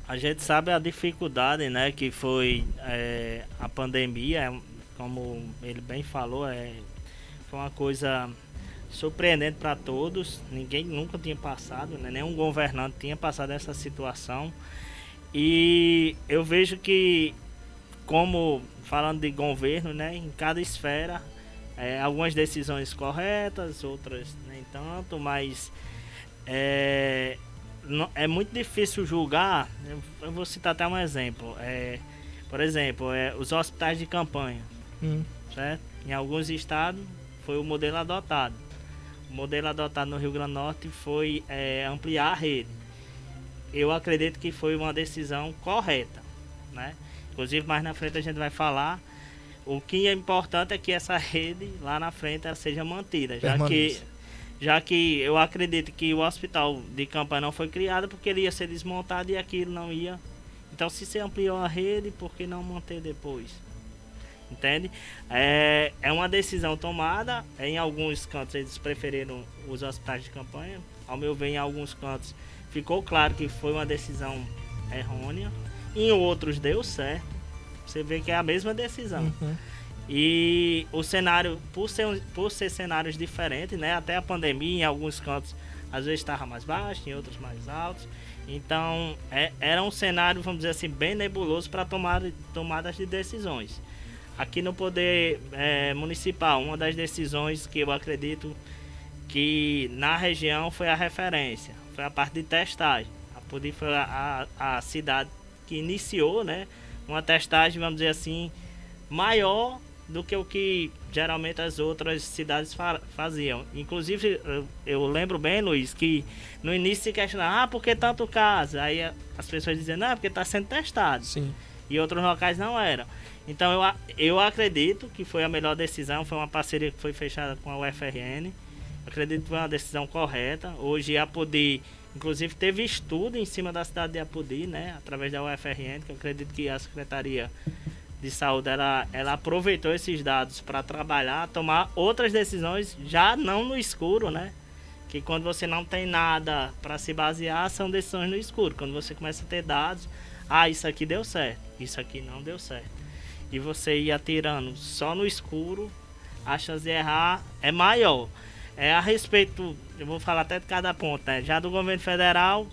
A gente sabe a dificuldade, né, que foi a pandemia, como ele bem falou, foi uma coisa surpreendente para todos. Ninguém nunca tinha passado, né, nenhum governante tinha passado essa situação. E eu vejo que, como falando de governo, né, em cada esfera, algumas decisões corretas, outras nem tanto, mas é muito difícil julgar. Eu vou citar até um exemplo. Por exemplo, os hospitais de campanha, certo? Em alguns estados foi o modelo adotado. O modelo adotado no Rio Grande do Norte foi ampliar a rede. Eu acredito que foi uma decisão correta, né? Inclusive, mais na frente a gente vai falar. O que é importante é que essa rede lá na frente ela seja mantida, já que eu acredito que o hospital de campanha não foi criado porque ele ia ser desmontado e aquilo não ia. Então, se você ampliou a rede, por que não manter depois? Entende? É uma decisão tomada. Em alguns cantos eles preferiram os hospitais de campanha. Ao meu ver, em alguns cantos ficou claro que foi uma decisão errônea. Em outros deu certo. Você vê que é a mesma decisão. E o cenário, por ser cenários diferentes, né? Até a pandemia, em alguns cantos, às vezes estava mais baixo, em outros mais altos. Então, era um cenário, vamos dizer assim, bem nebuloso para tomadas de decisões. Aqui no Poder Municipal, uma das decisões que eu acredito que na região foi a referência, foi a parte de testagem. A Podi foi a cidade que iniciou, né, uma testagem, vamos dizer assim, maior do que o que geralmente as outras cidades faziam. Inclusive, eu lembro bem, Luiz, que no início se questionava, por que tanto caso? Aí as pessoas diziam, não, porque está sendo testado. Sim. E outros locais não eram. Então, eu acredito que foi a melhor decisão, foi uma parceria que foi fechada com a UFRN. Acredito que foi uma decisão correta. Hoje a Apodi, inclusive, teve estudo em cima da cidade de Apodi, né, através da UFRN, que eu acredito que a Secretaria de Saúde ela aproveitou esses dados para trabalhar, tomar outras decisões, já não no escuro, né? Que quando você não tem nada para se basear, são decisões no escuro. Quando você começa a ter dados, isso aqui deu certo, isso aqui não deu certo. E você ir atirando só no escuro, a chance de errar é maior. A respeito, eu vou falar até de cada ponto, né? Já do governo federal,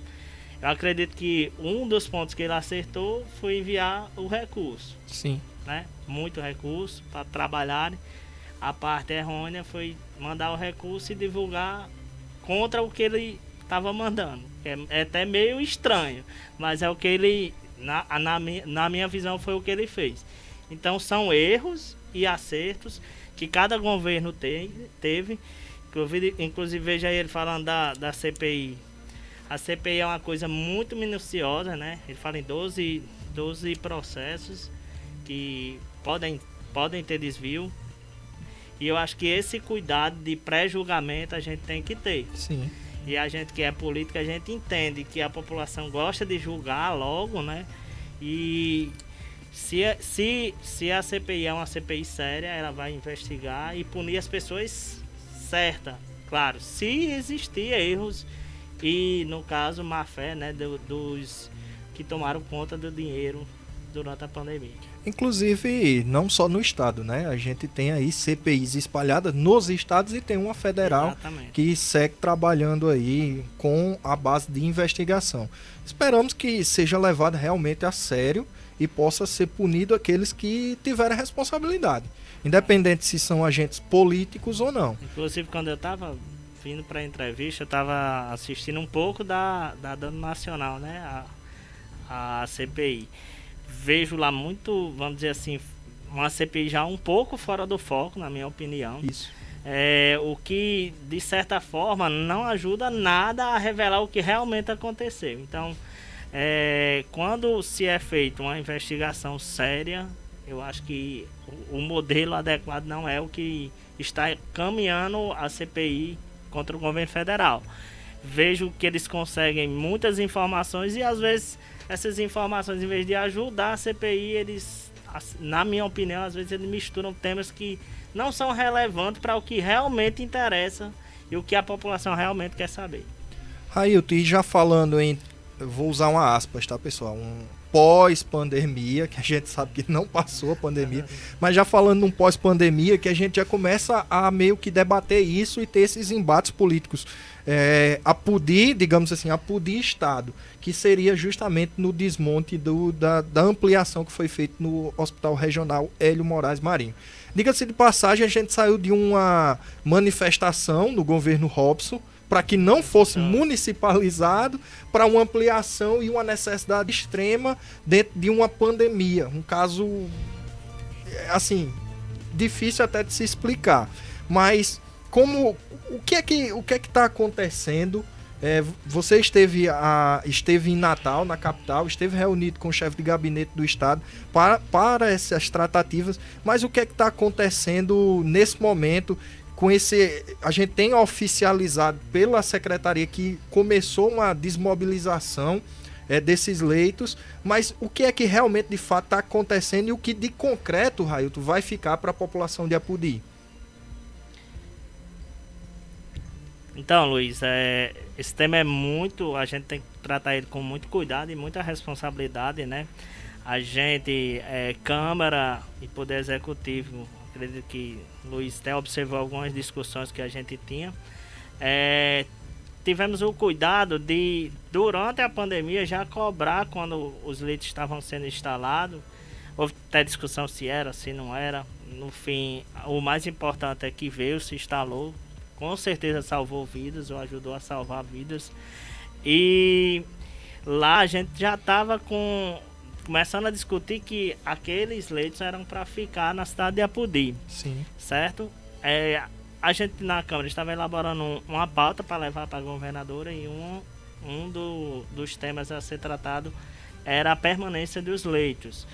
eu acredito que um dos pontos que ele acertou foi enviar o recurso. Sim. Né? Muito recurso para trabalharem. A parte errônea foi mandar o recurso e divulgar contra o que ele estava mandando. É até meio estranho, mas é o que ele, na minha visão, foi o que ele fez. Então são erros e acertos que cada governo teve. Inclusive veja ele falando da CPI. A CPI é uma coisa muito minuciosa, né? Ele fala em 12 processos que podem ter desvio. E eu acho que esse cuidado de pré-julgamento a gente tem que ter. Sim. E a gente que é política, a gente entende que a população gosta de julgar logo, né? E se a CPI é uma CPI séria, ela vai investigar e punir as pessoas certas. Claro, se existir erros e, no caso, má fé, né, dos que tomaram conta do dinheiro durante a pandemia. Inclusive, não só no estado, né? A gente tem aí CPIs espalhadas nos estados e tem uma federal. Exatamente. Que segue trabalhando aí com a base de investigação. Esperamos que seja levado realmente a sério e possa ser punido aqueles que tiverem responsabilidade, independente se são agentes políticos ou não. Inclusive, quando eu estava vindo para a entrevista, eu estava assistindo um pouco da Dano Nacional, né? A CPI. Vejo lá muito, vamos dizer assim, uma CPI já um pouco fora do foco, na minha opinião. Isso. o que, de certa forma, não ajuda nada a revelar o que realmente aconteceu. Então, quando se é feita uma investigação séria, eu acho que o modelo adequado não é o que está caminhando a CPI contra o governo federal. Vejo que eles conseguem muitas informações e, às vezes, essas informações, em vez de ajudar a CPI, eles, na minha opinião, às vezes eles misturam temas que não são relevantes para o que realmente interessa e o que a população realmente quer saber. Railton, e já falando em, eu vou usar uma aspas, tá, pessoal? Um pós-pandemia, que a gente sabe que não passou a pandemia, mas já falando num pós-pandemia, que a gente já começa a meio que debater isso e ter esses embates políticos. A PUDI, digamos assim, a PUDI Estado, que seria justamente no desmonte da ampliação que foi feita no Hospital Regional Hélio Moraes Marinho. Diga-se de passagem, a gente saiu de uma manifestação no governo Robson para que não fosse municipalizado, para uma ampliação e uma necessidade extrema dentro de uma pandemia. Um caso, assim, difícil até de se explicar. Mas o que é que está acontecendo? Você esteve em Natal, na capital, esteve reunido com o chefe de gabinete do Estado para essas tratativas, mas o que é que está acontecendo nesse momento? A gente tem oficializado pela secretaria que começou uma desmobilização desses leitos, mas o que é que realmente de fato está acontecendo e o que de concreto, Railton, vai ficar para a população de Apodi? Então, Luiz, esse tema a gente tem que tratar ele com muito cuidado e muita responsabilidade, né? A gente, Câmara e Poder Executivo, acredito que Luiz até observou algumas discussões que a gente tinha. Tivemos o cuidado de, durante a pandemia, já cobrar quando os leitos estavam sendo instalados. Houve até discussão se era, se não era. No fim, o mais importante é que veio, se instalou. Com certeza salvou vidas ou ajudou a salvar vidas. E lá a gente já estava começando a discutir que aqueles leitos eram para ficar na cidade de Apodi. Sim. Certo? A gente na Câmara estava elaborando uma pauta para levar para a governadora e dos temas a ser tratado era a permanência dos leitos.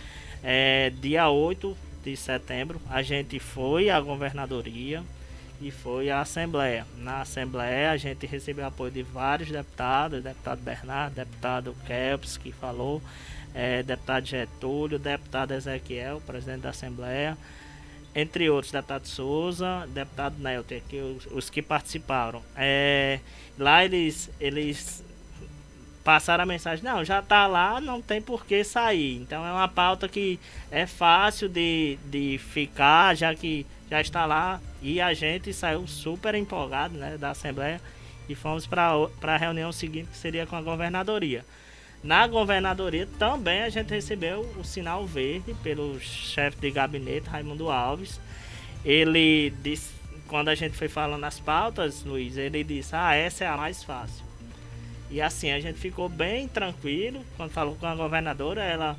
Dia 8 de setembro a gente foi à governadoria e foi à Assembleia. Na Assembleia a gente recebeu apoio de vários deputados, deputado Bernardo, deputado Kelps, que falou, deputado Getúlio, deputado Ezequiel, presidente da Assembleia, entre outros, deputado Souza, deputado Nelter, que os que participaram. Lá eles passaram a mensagem, não, já está lá, não tem por que sair. Então é uma pauta que é fácil de ficar, já que já está lá, e a gente saiu super empolgado, né, da Assembleia e fomos para a reunião seguinte, que seria com a governadoria. Na governadoria também a gente recebeu o sinal verde pelo chefe de gabinete, Raimundo Alves. Ele disse, quando a gente foi falando as pautas, Luiz, ele disse, essa é a mais fácil. E assim, a gente ficou bem tranquilo. Quando falou com a governadora, ela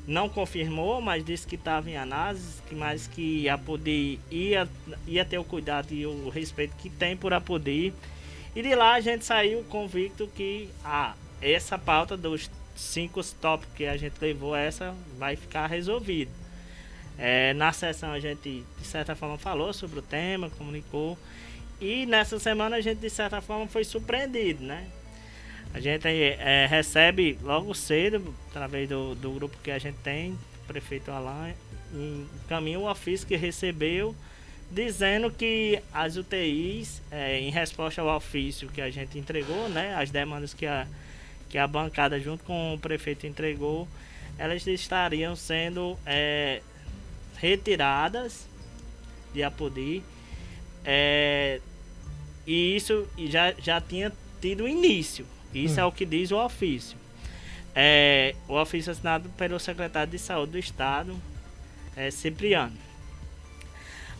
não confirmou, mas disse que estava em análise, mas que a Apodi ia ter o cuidado e o respeito que tem por Apodi. E de lá a gente saiu convicto que essa pauta dos 5 tópicos que a gente levou, essa vai ficar resolvida. Na sessão a gente, de certa forma, falou sobre o tema, comunicou. E nessa semana a gente, de certa forma, foi surpreendido, né? A gente recebe logo cedo, através do grupo que a gente tem, o prefeito Alain, encaminha o ofício que recebeu, dizendo que as UTIs, em resposta ao ofício que a gente entregou, né, as demandas que a bancada junto com o prefeito entregou, elas estariam sendo retiradas de Apodi, e isso já tinha tido início. Isso é o que diz o ofício. O ofício assinado pelo secretário de Saúde do Estado, Cipriano.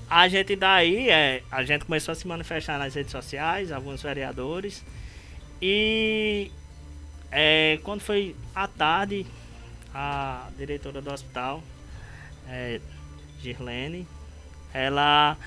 A gente daí, a gente começou a se manifestar nas redes sociais, alguns vereadores, e quando foi à tarde, a diretora do hospital, Girlene, ela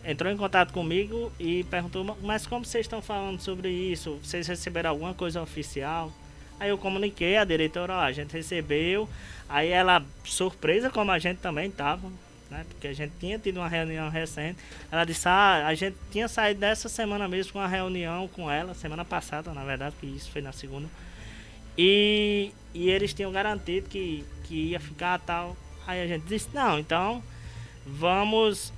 entrou em contato comigo e perguntou, mas como vocês estão falando sobre isso? Vocês receberam alguma coisa oficial? Aí eu comuniquei a diretora, ó, a gente recebeu. Aí ela, surpresa como a gente também estava, né? Porque a gente tinha tido uma reunião recente. Ela disse, a gente tinha saído dessa semana mesmo com uma reunião com ela, semana passada, na verdade, que isso foi na segunda. E eles tinham garantido que ia ficar tal. Aí a gente disse, não, então vamos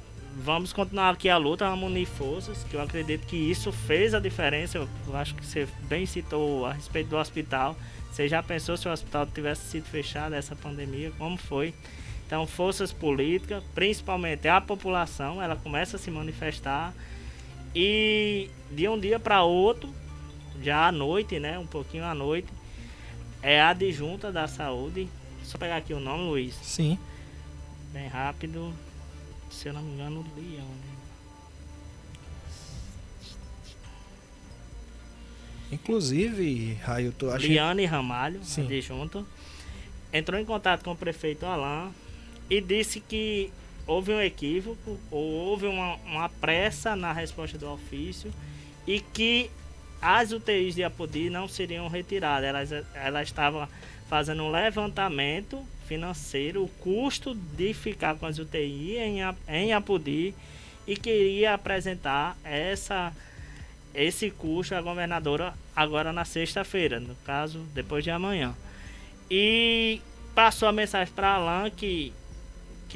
continuar aqui a luta, vamos unir forças, que eu acredito que isso fez a diferença. Eu acho que você bem citou a respeito do hospital. Você já pensou se o hospital tivesse sido fechado essa pandemia, como foi? Então, forças políticas, principalmente a população, ela começa a se manifestar e de um dia para outro, já à noite, né, um pouquinho à noite, é a adjunta da saúde. Só pegar aqui o nome, Luiz. Sim. Bem rápido. Se eu não me engano, Leão. Inclusive, Railton, a gente... Liane Ramalho, Sim. adjunta, entrou em contato com o prefeito Alain e disse que houve um equívoco, ou houve uma pressa na resposta do ofício e que as UTIs de Apodi não seriam retiradas. Ela estava fazendo um levantamento financeiro, o custo de ficar com as UTI em Apodi, e queria apresentar esse custo à governadora agora na sexta-feira, no caso, depois de amanhã. E passou a mensagem para Alain que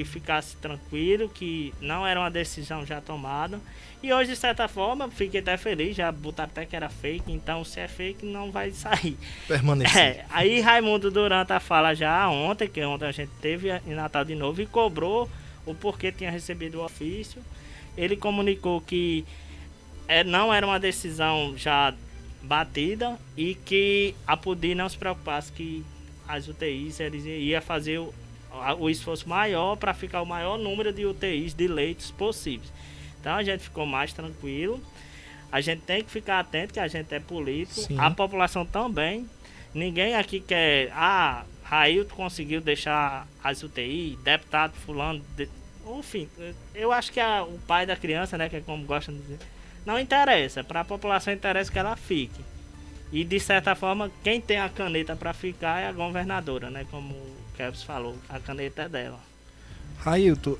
ficasse tranquilo, que não era uma decisão já tomada. E hoje, de certa forma, fiquei até feliz, já botaram até que era fake, então se é fake não vai sair. Permanecer. Aí Raimundo Duranta fala já ontem, que ontem a gente teve em Natal de novo, e cobrou o porquê tinha recebido o ofício. Ele comunicou que não era uma decisão já batida e que a Podi não se preocupasse, que as UTIs eles iam fazer o esforço maior para ficar o maior número de UTIs de leitos possíveis. Então a gente ficou mais tranquilo. A gente tem que ficar atento, que a gente é político. Sim. A população também. Ninguém aqui quer... Railton conseguiu deixar as UTI, deputado fulano... Enfim, eu acho que o pai da criança, né, que é como gostam de dizer, não interessa. Para a população interessa que ela fique. E de certa forma, quem tem a caneta para ficar é a governadora, né? Como o Kevin falou, a caneta é dela. Railton,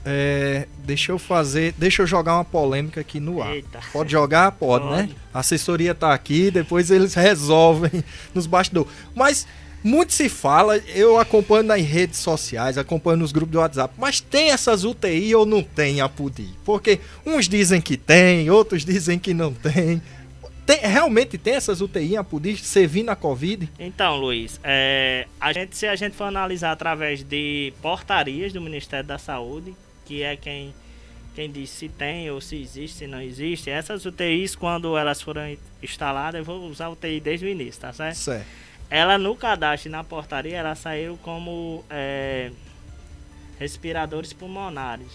deixa eu jogar uma polêmica aqui no ar. Eita. Pode jogar? Pode, né? A assessoria tá aqui, depois eles resolvem nos bastidores. Mas muito se fala, eu acompanho nas redes sociais, acompanho nos grupos do WhatsApp, mas tem essas UTI ou não tem a Apodi? Porque uns dizem que tem, outros dizem que não tem. Realmente tem essas UTI em Apodi servindo a Covid? Então, Luiz, se a gente for analisar através de portarias do Ministério da Saúde, que é quem diz se tem ou se existe, se não existe, essas UTIs, quando elas foram instaladas, eu vou usar UTI desde o início, tá certo? Certo. Ela no cadastro e na portaria, ela saiu como respiradores pulmonares.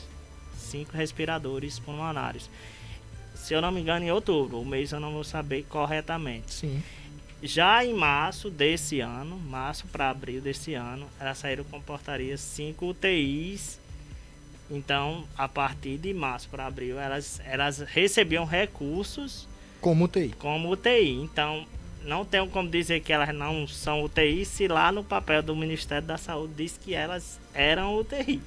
5 respiradores pulmonares. Se eu não me engano, em outubro. O mês eu não vou saber corretamente. Sim. Já em março para abril desse ano, elas saíram com portaria 5 UTIs. Então, a partir de março para abril, elas recebiam recursos Como UTI. como UTI. Então, não tenho como dizer que elas não são UTI, se lá no papel do Ministério da Saúde diz que elas eram UTI.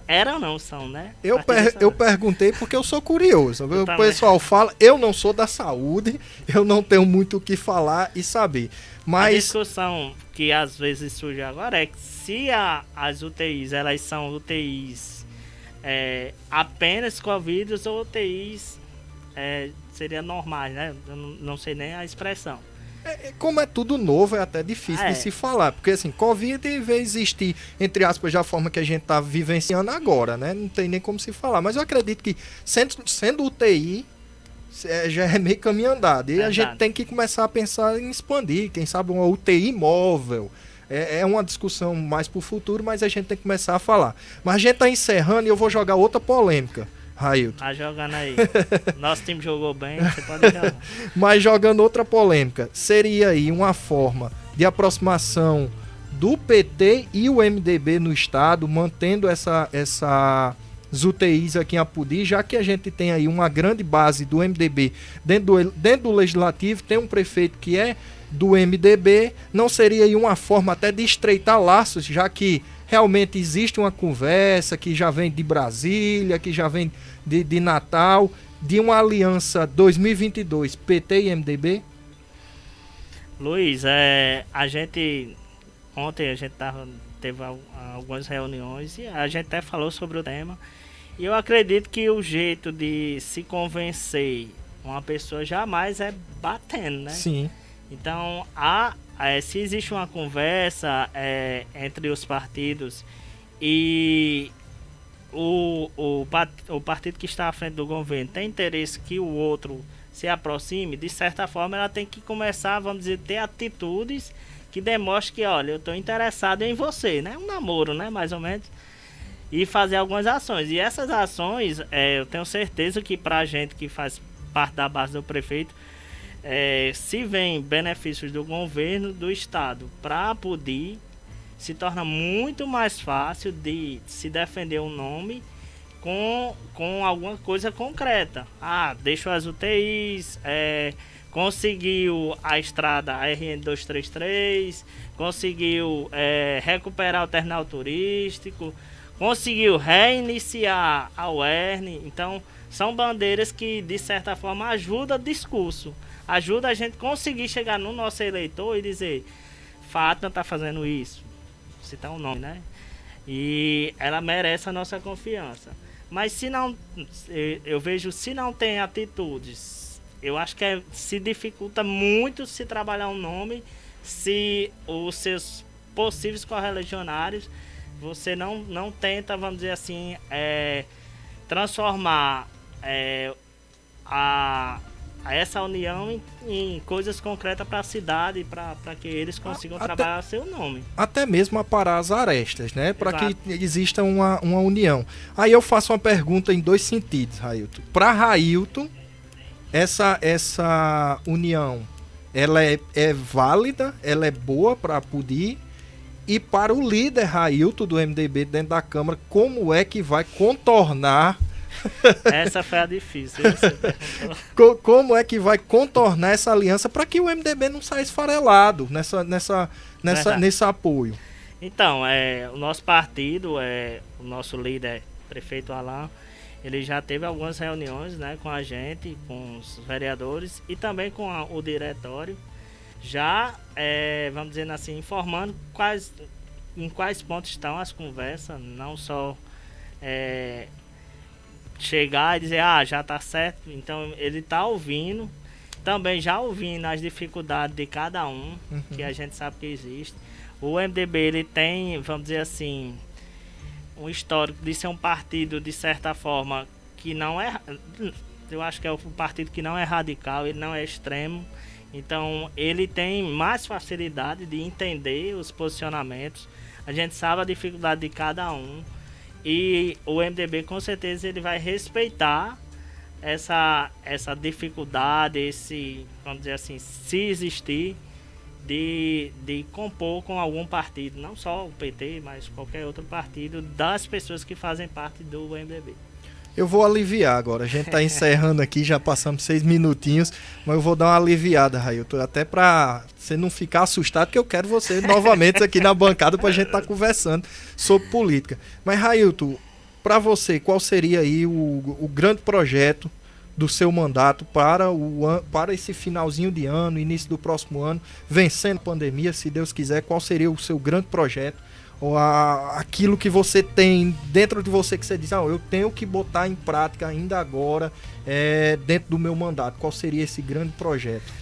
Eram não são, né? Eu perguntei porque eu sou curioso. O também. pessoal fala, eu não sou da saúde, eu não tenho muito o que falar e saber. Mas a discussão que às vezes surge agora é que se as UTIs, elas são UTIs apenas Covid ou UTIs seria normais, né? Eu não sei nem a expressão. Como é tudo novo, é até difícil de se falar. Porque assim, Covid veio existir, entre aspas, da forma que a gente tá vivenciando agora, né? Não tem nem como se falar. Mas eu acredito que, sendo UTI, já é meio caminho andado. E a gente tem que começar a pensar em expandir. Quem sabe uma UTI móvel. É uma discussão mais pro futuro, mas a gente tem que começar a falar. Mas a gente tá encerrando e eu vou jogar outra polêmica. Railton. Tá jogando aí. Nosso time jogou bem, você pode jogar. Mas jogando outra polêmica, seria aí uma forma de aproximação do PT e o MDB no estado, mantendo essas UTIs aqui em Apodi, já que a gente tem aí uma grande base do MDB dentro do Legislativo, tem um prefeito que é do MDB, não seria aí uma forma até de estreitar laços, já que realmente existe uma conversa que já vem de Brasília, que já vem de Natal, de uma aliança 2022 PT e MDB? Luiz, ontem a gente teve algumas reuniões e a gente até falou sobre o tema. E eu acredito que o jeito de se convencer uma pessoa jamais é batendo, né? Sim. Então, se existe uma conversa entre os partidos e o partido que está à frente do governo tem interesse que o outro se aproxime, de certa forma ela tem que começar, vamos dizer, ter atitudes que demonstrem que, olha, eu estou interessado em você, né? Um namoro, né? Mais ou menos. E fazer algumas ações. E essas ações, eu tenho certeza que para a gente que faz parte da base do prefeito, se vem benefícios do governo, do estado, para poder, se torna muito mais fácil de se defender um nome com alguma coisa concreta. Deixou as UTIs, conseguiu a estrada RN 233, conseguiu recuperar o terminal turístico, conseguiu reiniciar a UERN. Então, são bandeiras que, de certa forma, ajudam o discurso. Ajuda a gente conseguir chegar no nosso eleitor e dizer: Fátima está fazendo isso. Citar um nome, né? E ela merece a nossa confiança. Mas se não, eu vejo, se não tem atitudes, eu acho que se dificulta muito se trabalhar um nome, se os seus possíveis correligionários, você não tenta, vamos dizer assim, transformar essa união em coisas concretas para a cidade, para que eles consigam trabalhar seu nome. Até mesmo aparar as arestas, né? Para que exista uma união. Aí eu faço uma pergunta em dois sentidos, Railton. Para Railton, essa união, ela é válida, ela é boa para poder. E para o líder Railton do MDB dentro da Câmara, como é que vai contornar... Essa foi a difícil. Como é que vai contornar essa aliança para que o MDB não saia esfarelado nesse apoio? Então, o nosso partido, o nosso líder, prefeito Alain, ele já teve algumas reuniões, né, com a gente, com os vereadores e também com o diretório, já, vamos dizer assim, informando em quais pontos estão as conversas, não só chegar e dizer, já tá certo. Então ele tá ouvindo, também já ouvindo as dificuldades de cada um, que a gente sabe que existe. O MDB, ele tem, vamos dizer assim, um histórico de ser um partido, de certa forma, que não é... Eu acho que é um partido que não é radical, ele não é extremo. Então ele tem mais facilidade de entender os posicionamentos. A gente sabe a dificuldade de cada um. E o MDB, com certeza, ele vai respeitar essa dificuldade, vamos dizer assim, se existir, de compor com algum partido, não só o PT, mas qualquer outro partido, das pessoas que fazem parte do MDB. Eu vou aliviar agora, a gente está encerrando aqui, já passamos 6 minutinhos, mas eu vou dar uma aliviada, Railton, até para você não ficar assustado, que eu quero você novamente aqui na bancada para a gente estar conversando sobre política. Mas, Railton, para você, qual seria aí o grande projeto do seu mandato para esse finalzinho de ano, início do próximo ano, vencendo a pandemia, se Deus quiser, qual seria o seu grande projeto? Ou aquilo que você tem dentro de você que você diz, eu tenho que botar em prática ainda agora, dentro do meu mandato. Qual seria esse grande projeto?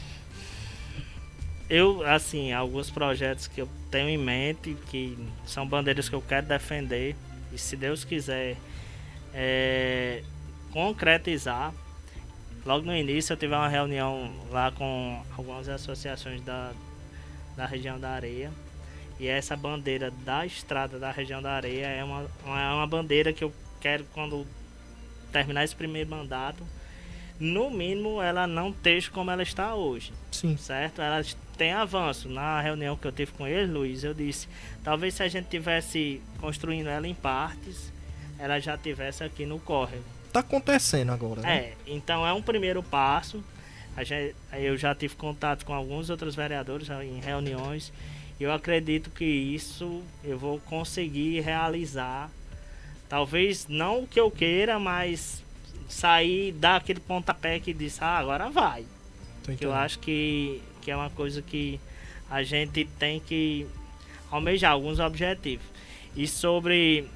Alguns projetos que eu tenho em mente, que são bandeiras que eu quero defender, e se Deus quiser concretizar. Logo no início eu tive uma reunião lá com algumas associações da região da Areia. E essa bandeira da estrada da região da Areia é uma bandeira que eu quero, quando terminar esse primeiro mandato, no mínimo ela não esteja como ela está hoje. Sim. Certo? Ela tem avanço. Na reunião que eu tive com ele, Luiz, eu disse, talvez se a gente tivesse construindo ela em partes, ela já tivesse aqui no córrego. Tá acontecendo agora, né? Então é um primeiro passo. Eu já tive contato com alguns outros vereadores em reuniões. Eu acredito que isso eu vou conseguir realizar. Talvez não o que eu queira, mas sair, dar aquele pontapé que diz, agora vai. Que eu acho que é uma coisa que a gente tem que almejar alguns objetivos. E sobre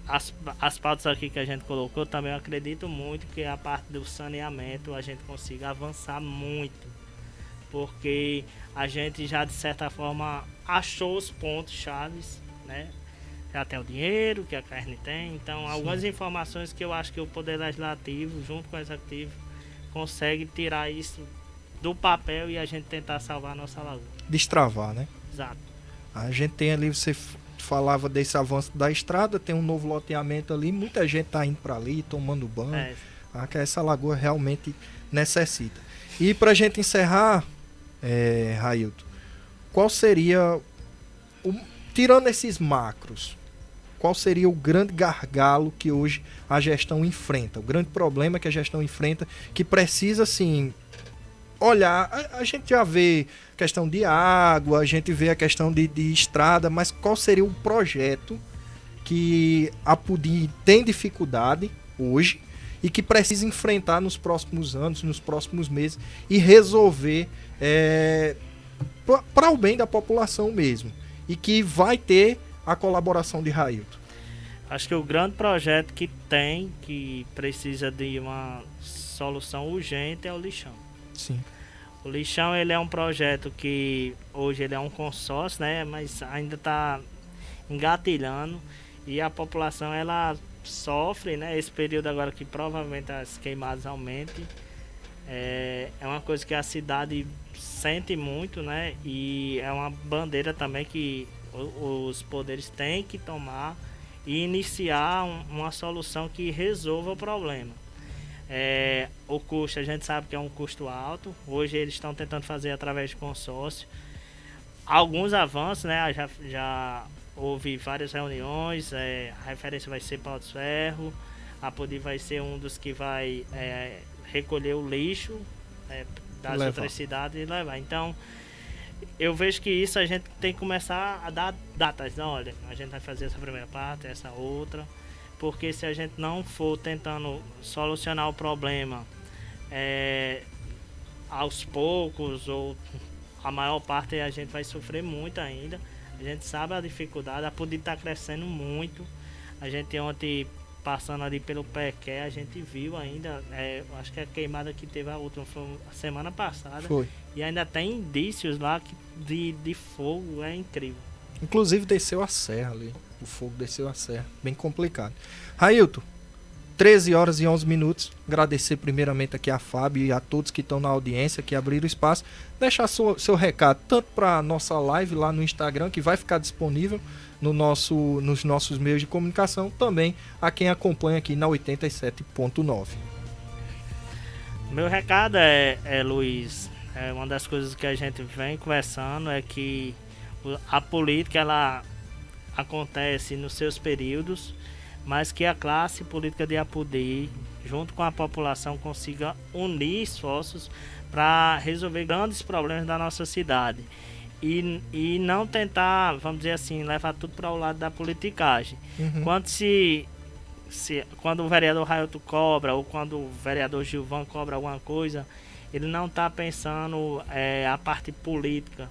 as pautas aqui que a gente colocou, também eu acredito muito que a parte do saneamento a gente consiga avançar muito, porque a gente já de certa forma achou os pontos chaves, né? Já tem o dinheiro que a carne tem, então sim, algumas informações que eu acho que o Poder Legislativo junto com o Executivo consegue tirar isso do papel e a gente tentar salvar a nossa lagoa. Destravar, né? Exato. A gente tem ali, você falava desse avanço da estrada, tem um novo loteamento ali, muita gente tá indo para ali, tomando banho. Que essa lagoa realmente necessita. E pra gente encerrar, Railton, qual seria, tirando esses macros, qual seria o grande gargalo que hoje a gestão enfrenta, o grande problema que a gestão enfrenta, que precisa, assim, olhar, a gente já vê questão de água, a gente vê a questão de estrada, mas qual seria o projeto que a Apodi tem dificuldade hoje e que precisa enfrentar nos próximos anos, nos próximos meses e resolver para o bem da população mesmo, e que vai ter a colaboração de Railton? Acho que o grande projeto que precisa de uma solução urgente é o lixão. Sim. O lixão, ele é um projeto que hoje ele é um consórcio, né, mas ainda está engatilhando, e a população ela sofre, né, esse período agora que provavelmente as queimadas aumentem. É uma coisa que a cidade sente muito, né, e é uma bandeira também que os poderes têm que tomar e iniciar uma solução que resolva o problema. O custo, a gente sabe que é um custo alto. Hoje eles estão tentando fazer através de consórcio. Alguns avanços, né? Já houve várias reuniões. A referência vai ser Pau de Ferro. A Apodi vai ser um dos que vai recolher o lixo das outras cidades e levar. Então, eu vejo que isso a gente tem que começar a dar datas. Não, olha, a gente vai fazer essa primeira parte, essa outra. Porque se a gente não for tentando solucionar o problema aos poucos, ou a maior parte, a gente vai sofrer muito ainda. A gente sabe a dificuldade, a Apodi está crescendo muito. A gente ontem, passando ali pelo Pequé, a gente viu ainda, acho que a queimada que teve a última foi a semana passada. Foi. E ainda tem indícios lá de fogo, é incrível. Inclusive desceu a serra ali. O fogo desceu a serra. Bem complicado. Railton, 13 horas e 11 minutos. Agradecer primeiramente aqui a Fábio e a todos que estão na audiência, que abriram espaço. Deixar seu recado tanto para a nossa live lá no Instagram, que vai ficar disponível nos nossos meios de comunicação, também a quem acompanha aqui na 87.9. Meu recado Luiz, uma das coisas que a gente vem conversando é que a política ela acontece nos seus períodos, mas que a classe política de Apodi, junto com a população, consiga unir esforços para resolver grandes problemas da nossa cidade e não tentar, vamos dizer assim, levar tudo para o lado da politicagem. Uhum. Quando o vereador Railton cobra, ou quando o vereador Gilvan cobra alguma coisa, ele não está pensando a parte política,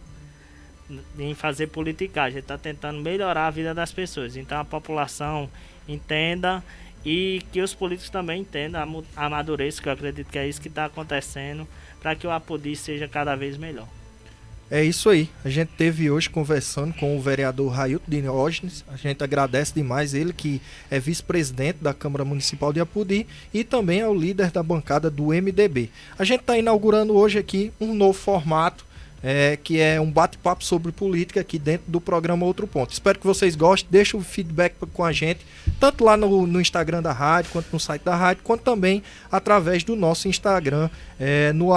em fazer politicagem. Ele está tentando melhorar a vida das pessoas. Então a população entenda e que os políticos também entendam, amadureçam, que eu acredito que é isso que está acontecendo, para que o Apodi seja cada vez melhor. É isso aí. A gente teve hoje conversando com o vereador Railton Diógenes. A gente agradece demais ele, que é vice-presidente da Câmara Municipal de Apodi e também é o líder da bancada do MDB. A gente está inaugurando hoje aqui um novo formato que é um bate-papo sobre política aqui dentro do programa Outro Ponto. Espero que vocês gostem, deixem o feedback com a gente, tanto lá no Instagram da rádio, quanto no site da rádio, quanto também através do nosso Instagram, no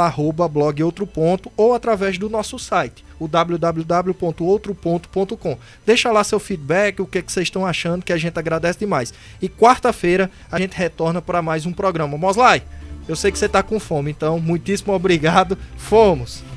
@blog Outro Ponto, ou através do nosso site, o www.outroponto.com. Deixa lá seu feedback, o que vocês estão achando, que a gente agradece demais. E quarta-feira a gente retorna para mais um programa. Moslay, eu sei que você está com fome, então muitíssimo obrigado. Fomos!